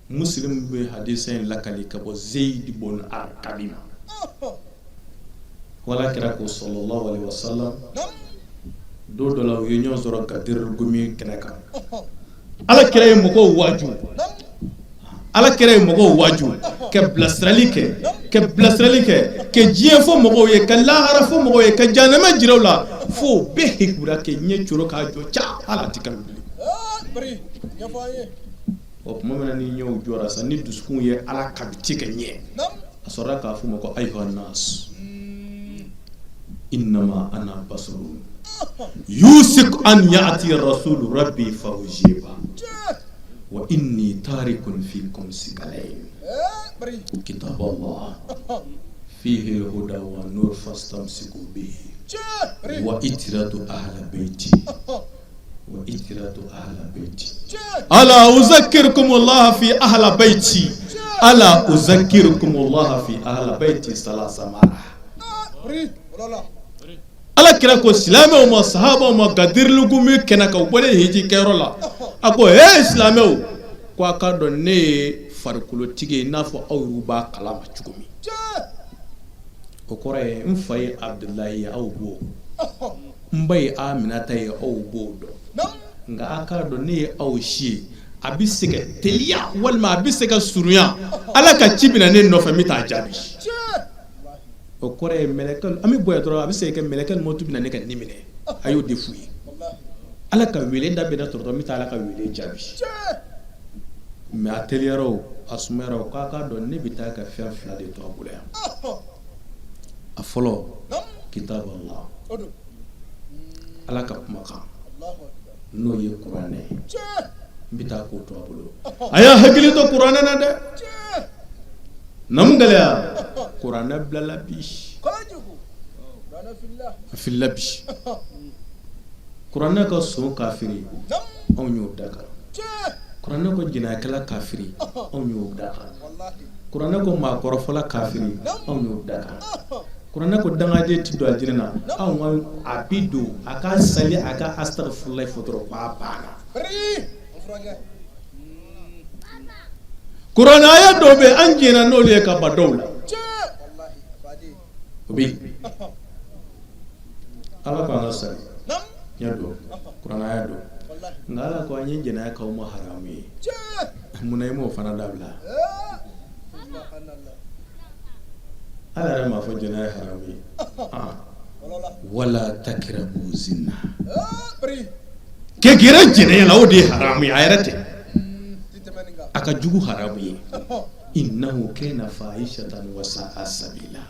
Muslim bɛ hadisa in lakali ka bɔ Zayd ibn Arqam wala kira ko sallallahu alayhi wasallam do dɔ la u ye ɲɔgɔn sɔrɔ Gadir Gumi kɛnɛ kan ala kira ye mɔgɔw waaju ka bilasirali kɛ ka diɲɛ fɔ mɔgɔw ye ka lahara fɔ mɔgɔw ye ka jahanama jiraw la fo bɛɛ hikura kɛ ɲɛ coro k'a jɔ ca ala ti ka wuli o tuma min na ni ɲɛw jɔra sa ni dusukun ye ala kabiti ka ɲɛ a sɔrɔla k'a fɔ ma ko ayyuhan nas innama ana basarun yusik an ya'ti rasul rabbi fawjiba wa inni tarikun fikum sikalayn kitab Allah fihi al-huda wa nur fastamsiku bihi wa itratu ahla bayti ala uzakkirukum Allah fi ahla bayti salasa mara ala kira ko silamɛw ma sahabaw ma gadirlugu mi kɛnɛ ka bɔle hiji kɛyɔrɔ la a ko silamɛw ko a ka dɔn ne ye farikolotigi n'a fɔ aw y'u b'a kalama cogo min o kɔrɔ ye n fa ye Abdulahi ye aw b'o n ba ye Aminata ye aw b'o dɔn nka a ka dɔn ne ye aw si ye a bɛ se ka teliya walima a bɛ se ka surunya ala ka ci bɛna ne nɔfɛ n bɛ taa jaabi o kɔrɔ ye mɛlɛkɛ an bɛ bɔ dɔrɔn a bɛ se ka mɛlɛkɛ mɔtu bɛna ne ka ni minɛ a y'o de f'u ye ala ka wele da bɛna tɔrɔ n bɛ taa ala ka wele jaabi mɛ a teliyara o a sumayara o k'a dɔn ne bɛ taa ka fɛn fila de to a bolo yan a fɔlɔ kitabu Allah ala ka kumakan n'o ye kuranɛ ye n bɛ taa k'o to a bolo a y'a hakili to kuranɛ na dɛ na mun gɛlɛya kuranɛ bilala bi a filila bi kuranɛ ka son kafiri anw y'o da kan kuranɛ ko jinɛkɛla kafiri anw y'o da kan kuranɛ ko maakɔrɔfɔla kafiri anw y'o da kan kuranɛ ko dangaden ti don aljinɛ na anw a bi don a ka sali a ka astaghfirullah fɔ dɔrɔn k'a banna kuranɛ aya dɔw bɛ an jɛna n'olu ye ka ba dɔw la o bɛ ala ko an ka sali ɲɛ don kuranɛ aya don nka ala ko an ye jɛnɛya k'aw ma haramu ye munna i m'o fana dabila ala yɛrɛ m'a fɔ jɛnɛya ye haramu ye wala takirabu zina kɛ gɛrɛ jɛnɛya la o de ye haramu ye a yɛrɛ tɛ a ka jugu haramu ye innahu kana fahishatan wa sa'a sabila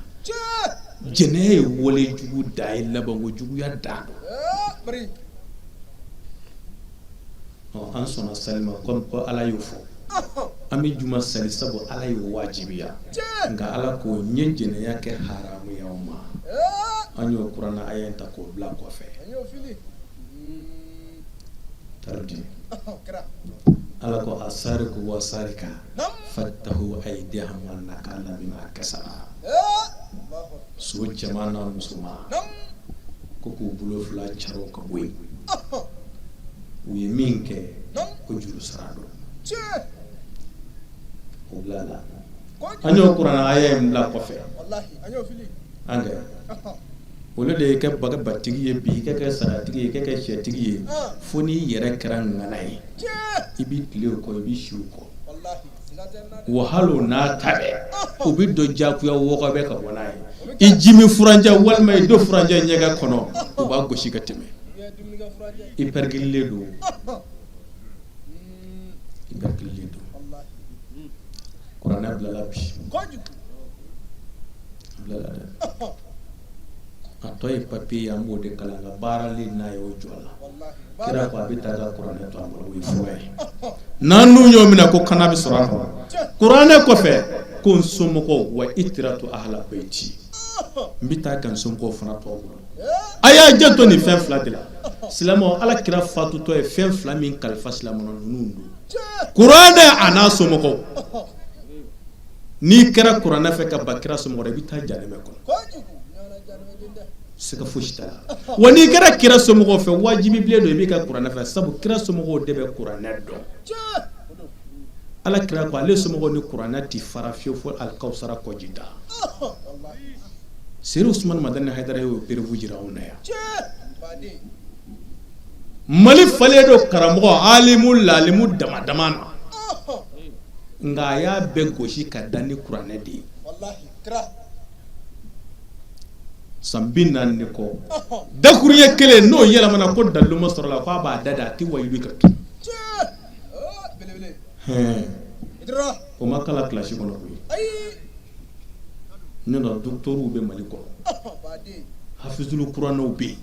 jɛnɛya ye wale jugu da ye laban ko juguya da an sɔnna salima comme ko ala y'o fɔ an bɛ juma sali sabu ala y'o wajibiya nka ala ko n ye jɛnɛya kɛ haramu ye aw ma an y'o kuranna aya ta k'o bila kɔfɛ tardi ala ko asariku wa sarika fattahu aydihum nakala bima kasaba so jama n'a musoman ko k'u bolo fila caro ka bɔ yen u ye min kɛ ko juru sara don o bila la an y'o kuranna aya in bila kɔfɛ an kɛ olu de ye kɛ batigi ye bi kɛ sagatigi ye kɛ sɛtigi ye fo n'i yɛrɛ kɛra ŋana ye i b'i tile o kɔ i b'i si o kɔ wa hali o n'a ta bɛɛ o bɛ dɔ jagoya wɔgɔ bɛ ka bɔ n'a ye i jimi furanjɛ walima i do furanjɛ ɲɛgɛn kɔnɔ o b'a gosi ka tɛmɛ i pɛrikililen don kuranɛ bilala bi bilala dɛ a tɔ ye papiye an b'o de kalan nka baarali n'a ye o jɔ la kira ko a bɛ taa ka kuranɛ to an bolo o ye fura ye n'an n'u y'o minɛ ko kana bɛ sɔrɔ a kɔnɔ kuranɛ kɔfɛ ko n somɔgɔw wa itiratu ahla bayti n bɛ taa ka n somɔgɔw fana to a bolo a y'a janto nin fɛn fila de la silamɛw ala kira fatutɔ ye fɛn fila min kalifa silamɛw ninnu don kuranɛ a n'a somɔgɔw n'i kɛra kuranɛ fɛ ka ba kira somɔgɔw la i bɛ taa janɛmɛ kɔnɔ sika fosi t'a la wa n'i kɛra kira somɔgɔw fɛ wajibi bilen don i b'i ka kuranɛ fɛ sabu kira somɔgɔw de bɛ kuranɛ dɔn ala kira ko ale somɔgɔw ni kuranɛ ti fara fiyewu fo alikawusara kɔji da seri usumani madani hayidara y'o perewu jira anw na yan mali falen don karamɔgɔ alimu lalimu dama dama na nka a y'a bɛɛ gosi ka da ni kuranɛ de ye san 40 kɔ dakuruɲɛ kelen n'o yɛlɛmana ko daliluma sɔrɔla k'a b'a da a tɛ wayilu ka tu o ma kala kilasi kɔnɔ koyi ne na docteurw bɛ mali kɔnɔ hafizulu kuranɛw bɛ yen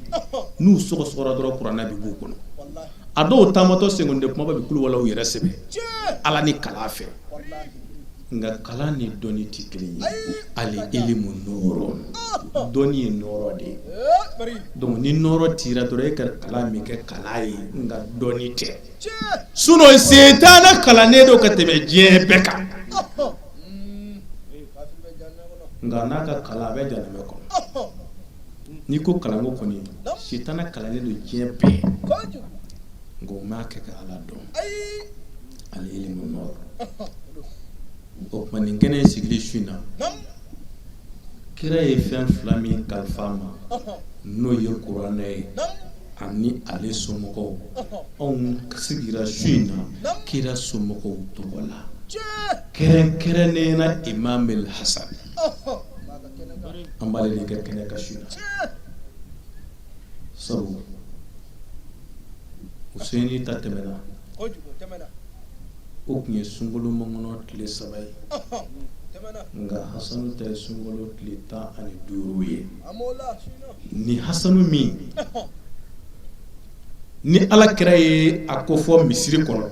n'u sɔgɔsɔgɔra dɔrɔn kuranɛ bɛ b'u kɔnɔ a dɔw taamatɔ senkonde kumaba bɛ kulubalaw yɛrɛ sɛbɛn ala ni kala fɛ nka kala ni dɔnni tɛ kelen ye ali ilimu nɔɔrɔ dɔnni ye nɔɔrɔ de ye donc ni nɔɔrɔ tira dɔrɔn e ka kala min kɛ kala ye nka dɔnni tɛ sinon seetanɛ kalannen don ka tɛmɛ diɲɛ bɛɛ kan nka n'a ka kala a bɛ janɛmɛ kɔnɔ n'i ko kalanko kɔni seetanɛ kalannen don diɲɛ bɛɛ nka o m'a kɛ ka ala dɔn ali ilimu nɔɔrɔ o tuma nin kɛnɛ in sigili su in na kira ye fɛn fila min kalifa ma n'o ye kuranɛ ye ani ale somɔgɔw anw sigira su in na kira somɔgɔw tɔgɔ la kɛrɛnkɛrɛnnen na imam el hasan an b'ale de kɛ kɛnɛ ka su in na sabu Useni ta tɛmɛna o tun ye sunkalo mɔngɔnɔ tile 3 ye nka Hasanu ta ye sunkalo tile 15 ye ni Hasanu min ni Alakira ye a ko fɔ misiri kɔnɔ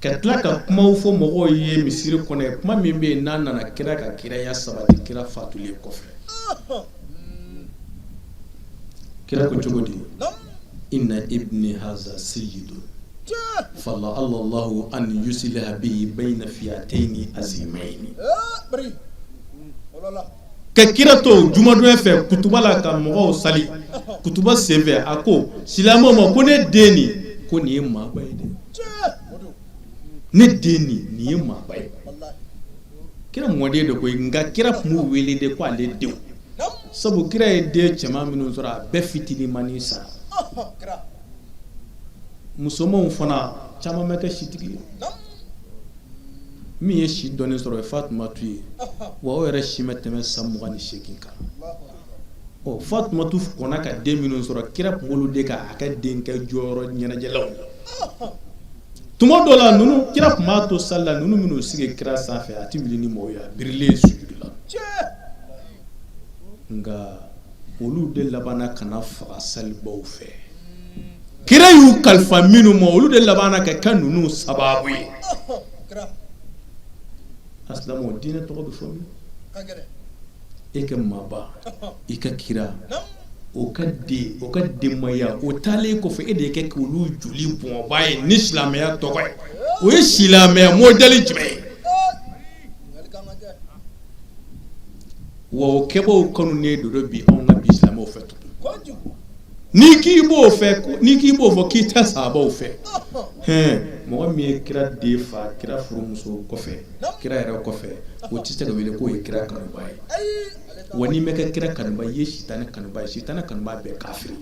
ka tila ka kumaw fɔ mɔgɔw ye misiri kɔnɔ kuma min bɛ yen n'a nana kira ka kiraya sabati kira fatulen kɔfɛ kira ko cogo di inna ibni haza sayyidun falla allahu an yusilaha bihi bayna fiyataini azimaini ka kira to jumadonya fɛ kutuba la ka mɔgɔw sali kutuba senfɛ a ko silamɛw ma ko ne den nin ko nin ye maaba ye dɛ ne den nin ye maaba ye kira mɔden de ko nka kira tun b'u wele de ko ale denw sabu kira ye den cɛman minnu sɔrɔ a bɛɛ fitinin mani sara musomanw fana caman bɛ kɛ sitigi ye min ye si dɔɔnin sɔrɔ ye Fatumatu ye wa o yɛrɛ si ma tɛmɛ san 28 kan Fatumatu kɔnna ka den minnu sɔrɔ kira tun b'olu de ka a ka den kɛ jɔyɔrɔ ɲɛnajɛlaw tuma dɔ la ninnu kira tun b'a to sali la ninnu minnu sigi kira sanfɛ a tɛ wuli ni mɔgɔw ye a birilen sujudi la nka olu de labanna ka na faga salibaw fɛ kira y'u kalifa minnu ma olu de labanna ka kɛ ninnu sababu ye asilamu diinɛ tɔgɔ bɛ fɔ min e ka maaba i ka kira o ka denmaya o taalen kɔfɛ e de kɛ k'olu joli bɔnba ye ni silamɛya tɔgɔ ye o ye silamɛya modèle jumɛn ye wa o kɛbaaw kanu ne dodo bi anw ka bi silamɛw fɛ tugun n'i k'i b'o fɔ k'i tɛ sahabaw fɛ mɔgɔ min ye kira den fa kira furumuso kɔfɛ kira yɛrɛ kɔfɛ o tɛ se ka wele k'o ye kira kanuba ye wa n'i mɛ kɛ kira kanuba ye sitanɛ kanuba ye sitanɛ kanuba bɛɛ kafiri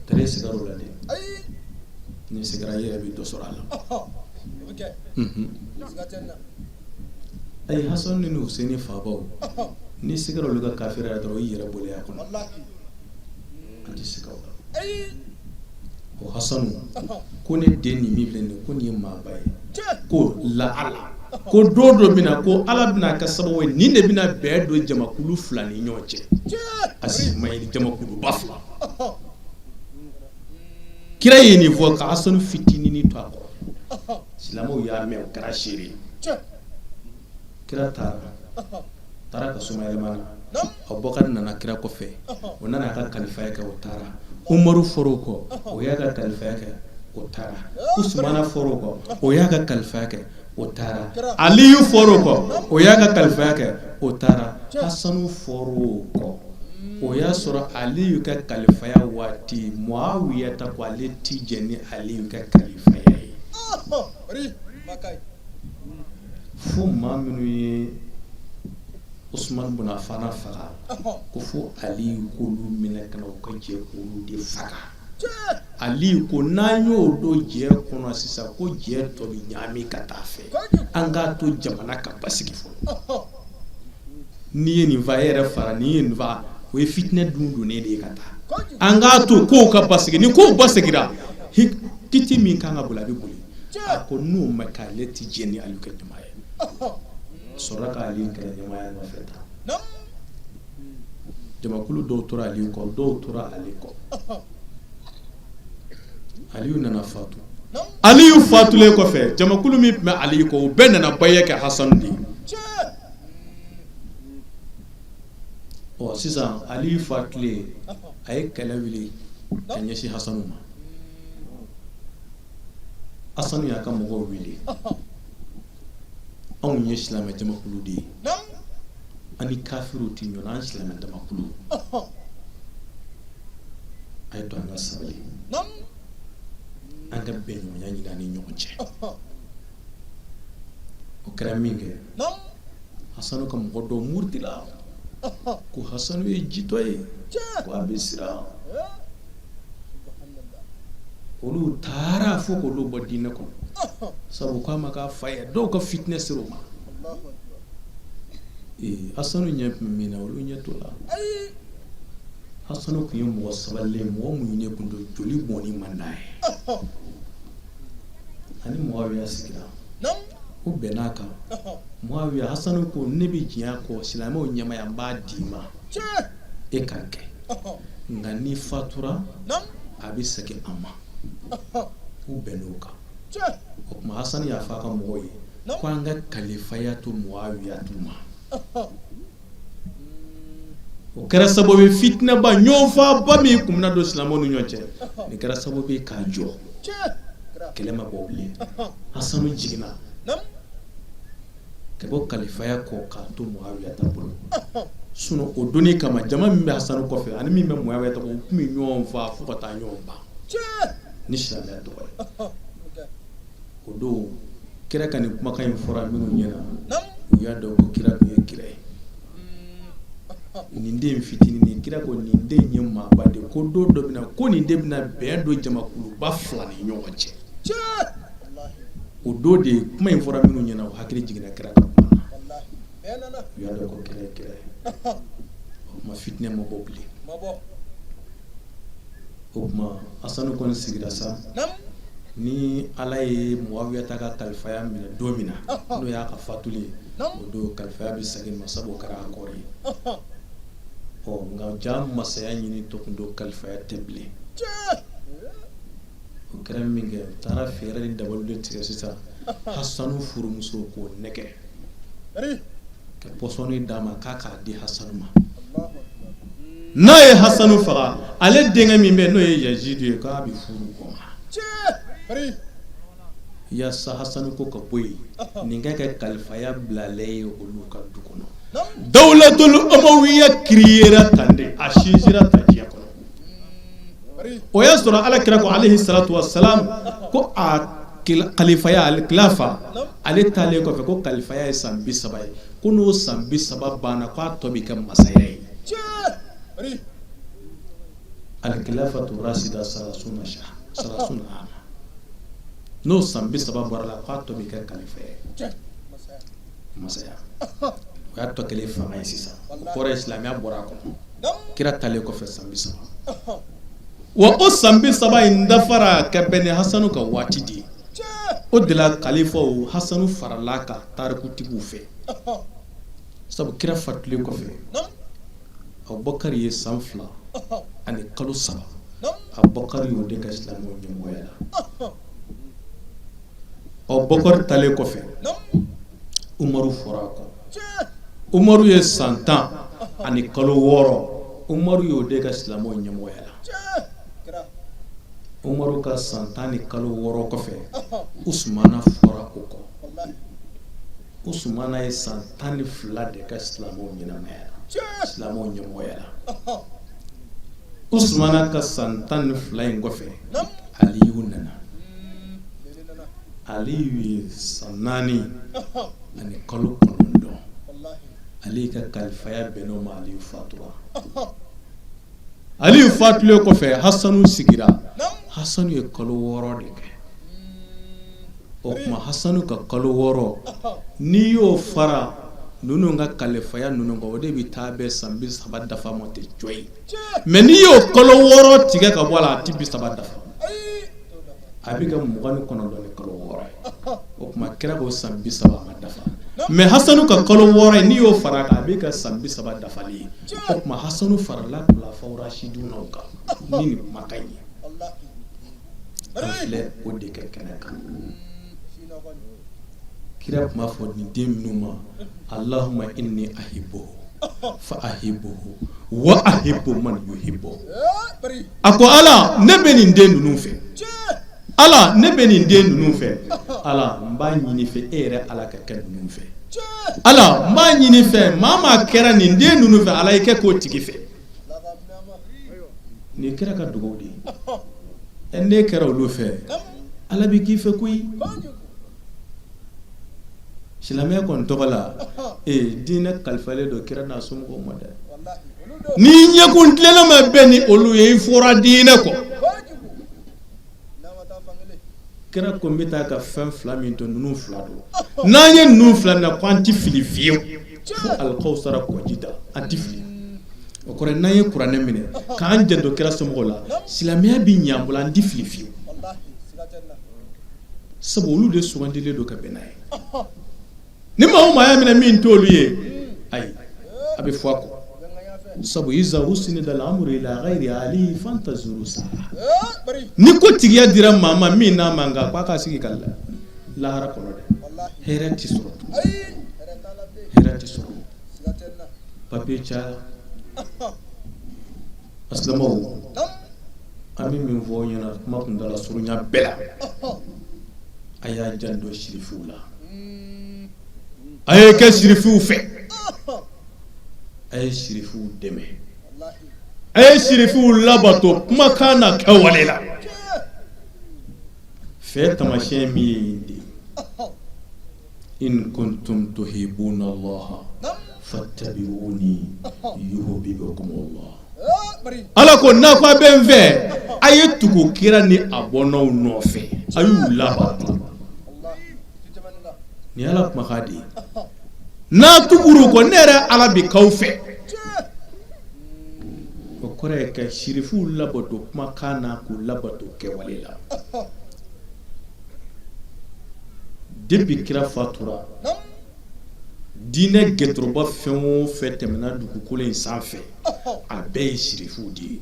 tare sigara o la dɛ ni sigara yɛrɛ bɛ dɔ sɔrɔ a la ayi Hasan ni Hussein fabaw ni sigara olu ka kafiri yɛrɛ dɔrɔn i yɛrɛ bolo y'a kɔnɔ an tɛ siga o la o Hasanu ko ne den nin min filɛ nin ye ko nin ye maaba ye ko la'ala ko don dɔ bɛna ko Ala bɛna kɛ sababu ye nin de bɛna bɛn don jamakulu fila ni ɲɔgɔn cɛ a si ma ɲi jamakuluba fila kira ye nin fɔ ka Hasanu fitinin to a kɔrɔ silamɛw y'a mɛn o kɛra seere kira taara ka suma yɛlɛma na Abubakar nana kira kɔfɛ o nana a ka kalifaya kɛ o taara Umaru fɔr'o kɔ o y'a ka kalifaya kɛ o taara Usmana fɔr'o kɔ o y'a ka kalifaya kɛ o taara Aliyu fɔr'o kɔ o y'a ka kalifaya kɛ o taara Hasanu fɔr'o kɔ o y'a sɔrɔ Aliyu ka kalifaya waati Muawiya ta ko ale ti jɛ ni Aliyu ka kalifaya ye fo maa minnu ye Usman bin Affan faga ko fo Aliyu k'olu minɛ ka na u ka jɛ k'olu de faga Aliyu ko n'an y'o don jɛ kɔnɔ sisan ko jɛ tɔ bɛ ɲagami ka taa fɛ an k'a to jamana ka basigi fɔlɔ n'i ye nin fa e yɛrɛ fara n'i ye nin fa o ye fitinɛ donnen de ye ka taa an k'a to kow ka basigi ni kow basigira kiti min kan ka boli a bɛ boli a ko n'o ma k'ale ti jɛ ni Aliyu ka jama ye sɔrɔla ka Aliyu kɛlɛ ɲamaya nɔfɛ ta jamakulu dɔw tora Aliyu kɔ dɔw tora ale kɔ Aliyu nana fatu Aliyu fatulen kɔfɛ jamakulu min tun bɛ Aliyu kɔ o bɛɛ nana bayɛ kɛ Hasanu de ye sisan Aliyu fatulen a ye kɛlɛ wuli ka ɲɛsin Hasanu ma Hasanu y'a ka mɔgɔw wele anw ye silamɛ jamakulu de ye ani kafiru ti ɲɔgɔn an silamɛ jamakulu a ye to an ka sabali an ka bɛnɲɔgɔnya ɲini an ni ɲɔgɔn cɛ o kɛra min kɛ Hasanu ka mɔgɔ dɔw murutila ko Hasanu ye jitɔ ye ko a bɛ siran olu taara fo k'olu bɔ diinɛ kɔnɔ sabu k'a ma k'a fa ye dɔw ka fitinɛ sera o ma Hasanu ɲɛ tun bɛ min na olu ɲɛ t'o la Hasanu tun ye mɔgɔ sabalilen mɔgɔ minnu ɲɛ tun don joli bɔnni man d'a ye ani Muawiya sigira o bɛnn'a kan Muawiya Hasanu ko ne bɛ diɲɛ kɔ silamɛw ɲɛmaya n b'a d'i ma e ka kɛ nka ni fatura a bɛ segin an ma u bɛnn'o kan o tuma Hasanu y'a fɔ a ka mɔgɔw ye ko an ka kalifaya to Muawiya ma o kɛra sababu fitna ba ɲɔgɔnfa ba min kun bɛna don silamɛw ni ɲɔgɔn cɛ nin kɛra sababu k'a jɔ kɛlɛ ma bɔ bilen Hasanu jiginna ka bɔ kalifaya kɔ k'a to Muawiya ta bolo sinon o donni kama jama min bɛ Hasanu kɔfɛ ani min bɛ Muawiya ta o tun bɛ ɲɔgɔn fa fo ka taa ɲɔgɔn ban ni silamɛya tɔgɔ ye o don kira ka nin kumakan in fɔra minnu ɲɛna u y'a dɔn ko kira tun ye kira ye nin den fitinin nin kira ko nin den ye maaba de ko don dɔ bɛna ko nin den bɛna bɛn don jamakuluba 2 ni ɲɔgɔn cɛ o don de kuma in fɔra minnu ɲɛna o hakili jiginna kira ka kuma na u y'a dɔn ko kira ye kira ye o kuma fitinɛ ma bɔ bilen o kuma Hasanu kɔni sigira sa ni Ala ye Muawiya ta ka kalifaya minɛ don min na n'o y'a ka fatuli ye o don kalifaya bɛ segin ma sabu o kɛra a kɔrɔ ye nka ja masaya ɲini to kun don kalifaya tɛ bilen o kɛra min kɛ u taara fɛɛrɛ ni dabali de tigɛ sisan Hasanu furumuso k'o nɛgɛ ka pɔsɔni d'a ma k'a k'a di Hasanu ma n'a ye Hasanu faga ale denkɛ min bɛ n'o ye Yazidu ye k'a bɛ furu o ma yaasa Hasanu ko ka bɔ yen nin ka kɛ kalifaya bilalen ye olu ka du kɔnɔ Dawlatul Umawiya kiriyera tan de a sinzira tan diɲɛ kɔnɔ o y'a sɔrɔ Alakira ko alayhi salatu wassalam ko a kalifaya al-khilafa ale taalen kɔfɛ ko kalifaya ye san 30 ye ko n'o san 30 banna k'a tɔ bɛ kɛ masaya ye al-khilafatu rasida 30 ama n'o san 30 bɔra la k'a tɔ bɛ kɛ kalifaya ye masaya o y'a tɔ kɛlen fanga ye sisan o kɔrɔ ye silamɛya bɔra a kɔnɔ kira taalen kɔfɛ san 30 wa o san 30 in dafara ka bɛn ni Hasanu ka waati de ye o de la kalifaw Hasanu farala ka tarikutigiw fɛ sabu kira fatulen kɔfɛ Abubakar ye san 2 ani kalo 3 Abubakar y'o de ka silamɛw ɲɛmɔgɔya la Abubakar taalen kɔfɛ Umaru fɔra a kɔ Umaru ye san 10 ani kalo 6 Umaru y'o de ka silamɛw ɲɛmɔgɔya la Umaru ka san 10 ni kalo 6 kɔfɛ Usmana fɔra o kɔ Usmana ye san 12 de ka silamɛw ɲɛnamaya la silamɛw ɲɛmɔgɔya la Usmana ka san 12 in kɔfɛ Aliyu nana Aliyu ye san 4 ani kalo 9 Ali ka kalifaya bɛn'o ma Aliyu fatura Aliyu fatulen kɔfɛ Hasanu sigira Hasanu ye kalo 6 de kɛ o kuma Hasanu ka kalo 6 n'i y'o fara ninnu ka kalifaya ninnu kan o de bɛ taa bɛɛ san 30 dafa ma tɛ jɔ ye mais n'i y'o kalo 6 tigɛ ka bɔ a la a tɛ 30 dafa a bɛ ka 29 ni kalo 6 ye o kuma kira k'o san 30 ma dafa mais Hasanu ka kalo 6 ye n'i y'o fara kan a bɛ ka san 30 dafali ye o kuma Hasanu farala kulafaw Rashidunw kan ni nin kumakan ye an filɛ o de kɛ kɛnɛ kan kira kuma fɔ nin den minnu ma Allahumma inni ahibbuhu fa ahibbuhu wa ahibbu man yuhibbu a ko Ala ne bɛ nin den ninnu fɛ Ala ne bɛ nin den ninnu fɛ Ala n b'a ɲini fɛ e yɛrɛ Ala ka kɛ ninnu fɛ Ala n b'a ɲini fɛ maa maa kɛra nin den ninnu fɛ Ala i kɛ k'o tigi fɛ nin kɛra ka dugawu de ye ne kɛra olu fɛ Ala bɛ k'i fɛ koyi silamɛya kɔni tɔgɔ la diinɛ kalifalen don kira n'a somɔgɔw ma dɛ ni ɲɛkun tilenna ma bɛn ni olu ye i fɔra diinɛ kɔ kira ko n bɛ taa ka fɛn 2 min to ninnu 2 don n'an ye ninnu 2 na ko an tɛ fili fiyewu fo alikawusara kɔji da an tɛ fili o kɔrɔ n'an ye kuranɛ minɛ k'an janto kira somɔgɔw la silamɛya bɛ ɲɛ an bolo an tɛ fili fiyewu sabu olu de sugandilen don ka bɛn n'a ye ni maa o maa y'a minɛ min t'olu ye ayi a bɛ fɔ a kɔ sabu iza usnida al-amru ila ghayri alihi fantazuru sa'a ni ko tigiya dira maa ma min n'a man kan k'a ka sigi ka lahara kɔnɔ dɛ hɛrɛ tɛ sɔrɔ papier caya asilamaw an bɛ min fɔ ɲɛna kuma kuntala surunya bɛɛ la a y'a janto sirifiw la a ye kɛ sirifiw fɛ a ye sirifiw dɛmɛ a ye sirifiw labato kumakan na kɛwale la fɛ tamasiyɛn min ye yen de in kuntum tuhibuna Allah fattabi'uni yuhibbukum Allah ala ko n'a ko a bɛ n fɛ a ye tugu kira ni a bɔnnaw nɔfɛ a y'u labato ni ala kumakan de ye n'a tuguru ko ne yɛrɛ ala bi k'aw fɛ o kɔrɔ ye ka sirifiw labato kumakan na k'u labato kɛwale la depuis kira fatura diinɛ gɛtɔrɔba fɛn o fɛn tɛmɛna dugukolo in sanfɛ a bɛɛ ye sirifiw de ye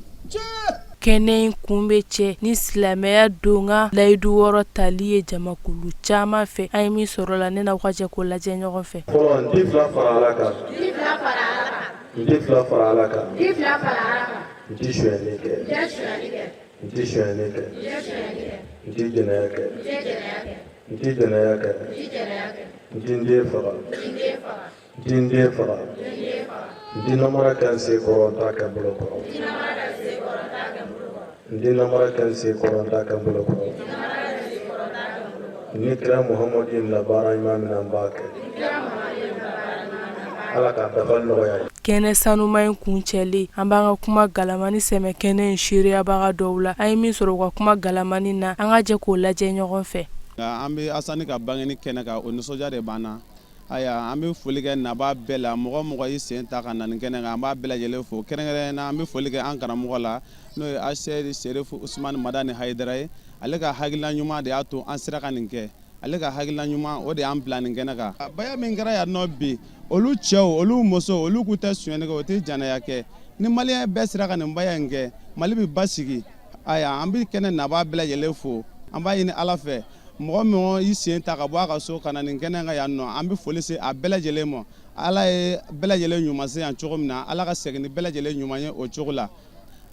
kɛnɛ in kun bɛ cɛ ni silamɛya don ka layidu wɔɔrɔ tali ye jamakulu caman fɛ an ye min sɔrɔ la ne n'aw ka jɛ k'o lajɛ ɲɔgɔn fɛ fɔlɔ n tɛ fila fara ala kan n tɛ fila fara ala kan n tɛ sonyɛli kɛ n tɛ sonyɛli kɛ n tɛ jɛnɛya kɛ n tɛ jɛnɛya kɛ n tɛ n den faga n tɛ n den faga n tɛ namara kɛ n sen kɔrɔ n t'a kɛ n bolo kɔrɔ n tɛ namara kɛ n sen kɔrɔ n t'a kɛ n bolo kɔrɔ ni kira Muhamadu ye labaara ɲuman min na n b'a kɛ ala k'a dafa nɔgɔya ye. kɛnɛ sanuma in kuncɛlen an b'an ka kuma galamani sɛmɛ kɛnɛ in seereyabaga dɔw la an ye min sɔrɔ u ka kuma galamani na an ka jɛ k'o lajɛ ɲɔgɔn fɛ. an bɛ Asani ka bangeni kɛnɛ kan o nisɔndiya de b'an na aya an bɛ foli kɛ naba bɛɛ la mɔgɔ mɔgɔ y'i sen ta ka na nin kɛnɛ kan an b'a bɛɛ lajɛlen fo kɛrɛnkɛrɛnnen na an bɛ foli kɛ an karamɔgɔ la n'o ye Asɛri Serifu Usumani Madani Hayidara ye ale ka hakilina ɲuman de y'a to an sera ka nin kɛ ale ka hakilina ɲuman o de y'an bila nin kɛnɛ kan baya min kɛra yan nɔ bi olu cɛw olu musow olu k'u tɛ sonyɛli kɛ o tɛ janaya kɛ ni maliyɛn bɛɛ sera ka nin baya in kɛ Mali bɛ basigi aya an bɛ kɛnɛ naba bɛɛ lajɛlen fo an b'a ɲini Ala fɛ mɔgɔ min y'i sen ta ka bɔ a ka so ka na nin kɛnɛ kan yan nɔ an bɛ foli se a bɛɛ lajɛlen ma ala ye bɛɛ lajɛlen ɲuman se yan cogo min na ala ka segin ni bɛɛ lajɛlen ɲuman ye o cogo la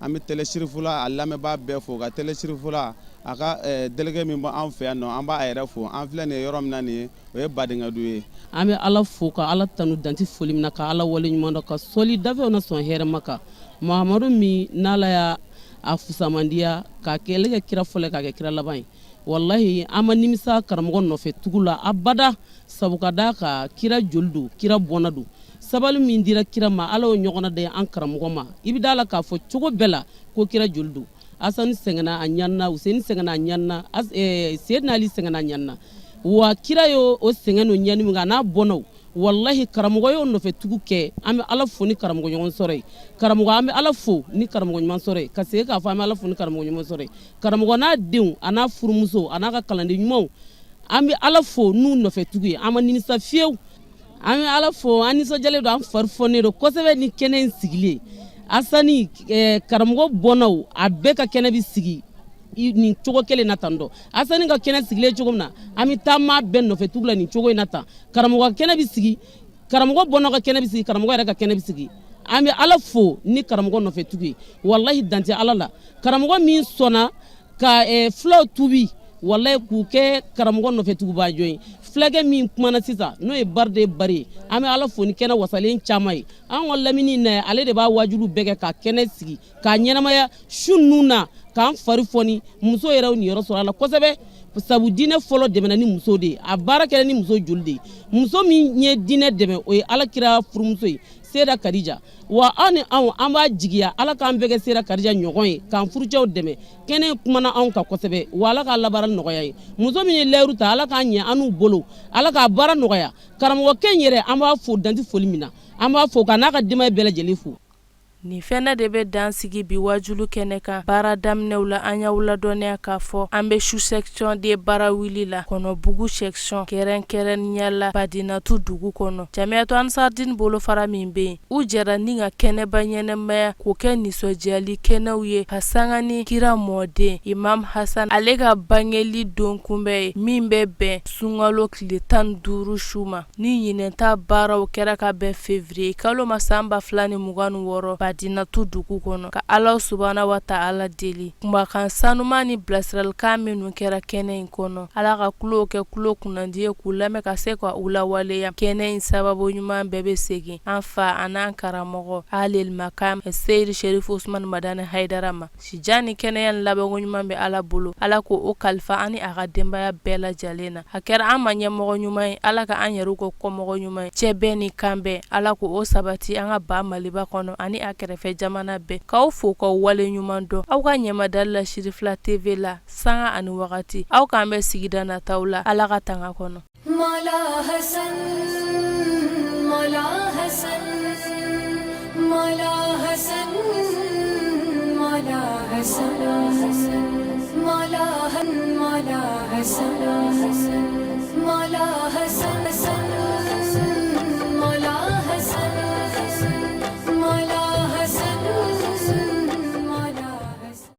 an bɛ télésirifula a lamɛnbaa bɛɛ fo ka télésirifula a ka délégué min bɛ an fɛ yan nɔ an b'a yɛrɛ fo an filɛ nin ye yɔrɔ min na nin ye o ye Badingadu ye an bɛ ala fo ka ala tanu danti foli min na ka ala wale ɲuman dɔ ka sɔli dafɛw na sɔn hɛrɛma kan Mahamadu min n'ala y'a fusamandiya ka kɛlɛ kɛ kira fɔlɔ ka kɛ kira laban ye wallahi an ma nimisa karamɔgɔ nɔfɛ tugu la abada sabu ka da ka kira joli don kira bɔnna don sabali min dira kira ma ala o ɲɔgɔnna de an karamɔgɔ ma i bɛ da la k'a fɔ cogo bɛɛ la ko kira joli don Asani sɛgɛnna a ɲanna Useni sɛgɛnna a ɲanna Seyidina Ali sɛgɛnna a ɲanna wa kira y'o sɛgɛn n'o ɲani min kɛ a n'a bɔnnaw wallahi karamɔgɔ y'o nɔfɛ tugu kɛ an bɛ ala fo ni karamɔgɔ ɲɔgɔn sɔrɔ ye karamɔgɔ an bɛ ala fo ni karamɔgɔ ɲuman sɔrɔ ye ka segin k'a fɔ an bɛ ala fo ni karamɔgɔ ɲuman sɔrɔ ye karamɔgɔ n'a denw a n'a furumuso a n'a ka kalanden ɲumanw an bɛ ala fo n'u nɔfɛ tugu ye an ma nimisa fiyewu an bɛ ala fo an nisɔndiyalen don an fari fɔnnen don kosɛbɛ ni kɛnɛ in sigilen Asani karamɔgɔ bɔnnaw a bɛɛ ka kɛnɛ bɛ sigi nin cogo kelen na tan dɔ Asani ka kɛnɛ sigilen cogo min na an bɛ taa maa bɛɛ nɔfɛ tugu la nin cogo in na tan karamɔgɔ kɛnɛ bɛ sigi karamɔgɔ bɔnnaw ka kɛnɛ bɛ sigi karamɔgɔ yɛrɛ ka kɛnɛ bɛ sigi an bɛ ala fo ni karamɔgɔ nɔfɛ tugu ye wallahi dante ala la karamɔgɔ min sɔnna ka fulaw tubi wallahi k'u kɛ karamɔgɔ nɔfɛ tuguba jɔn ye fulakɛ min kumana sisan n'o ye Barde Bari an bɛ ala fo ni kɛnɛ wasalen caman ye an ka lamini na ale de b'a wajibu bɛɛ kɛ ka kɛnɛ sigi k'a ɲɛnamaya su ninnu na k'an fari fɔni muso yɛrɛ ni yɔrɔ sɔrɔ a la kosɛbɛ sabu diinɛ fɔlɔ dɛmɛna ni muso de ye a baara kɛra ni muso joli de ye muso min ye diinɛ dɛmɛ o ye alakira furumuso ye Seyida Kadija wa an ni anw an b'a jigiya ala k'an bɛɛ kɛ Seyida Kadija ɲɔgɔn ye k'an furucɛw dɛmɛ kɛnɛ kumana anw kan kosɛbɛ wa ala k'a labaara nɔgɔya ye muso min ye layiru ta ala k'a ɲɛ an n'u bolo ala k'a baara nɔgɔya karamɔgɔkɛ in yɛrɛ an b'a fo danti foli min na an b'a fo ka n'a ka denbaya bɛɛ lajɛlen fo nin fɛnɛ de bɛ dan sigi bi wajulu kɛnɛ kan baara daminɛw la an y'aw ladɔnniya k'a fɔ an bɛ su section de baara wuli la kɔnɔbugu section kɛrɛnkɛrɛnya la badinatu dugu kɔnɔ jamiyatu ansardin bolofara min bɛ yen u jɛra ni ka kɛnɛba ɲɛnɛmaya k'o kɛ nisɔndiyali kɛnɛw ye ka sanga ni kira mɔden imam hasan ale ka bangeli don kunbɛ ye min bɛ bɛn sunkalo tile 15 su ma ni ɲinɛta baaraw kɛra ka bɛn février kalo ma san 2026 badinatu dugu kɔnɔ ka ala subhana wa ta'ala deli kumakan sanuma ni bilasiralikan minnu kɛra kɛnɛ in kɔnɔ ala ka kulo kɛ kulo kunnandi ye k'u lamɛn ka se ka u lawaleya kɛnɛ in sababu ɲuman bɛɛ bɛ segin an fa an'an karamɔgɔ alil makam seyid sherif usman madani haidara ma sija ni kɛnɛya ni labɛnko ɲuman bɛ ala bolo ala ko o kalifa ani a ka denbaya bɛɛ lajɛlen na a kɛra an ma ɲɛmɔgɔ ɲuman ye ala ka an yɛrɛw kɔ kɔmɔgɔ ɲuman ye cɛ bɛɛ ni kan bɛɛ ala ko o sabati an ka ba maliba kɔnɔ ani a kɛrɛfɛ jamana bɛɛ k'aw fo k'aw wale ɲuman dɔn aw ka ɲɛmadali la shirifila tv la sanga ani wagati aw k'an bɛ sigida nataw la ala ka tanga kɔnɔ Mala Hassan, Mala Hassan, Mala Hassan, Mala Hassan, Mala Hassan, Mala Hassan.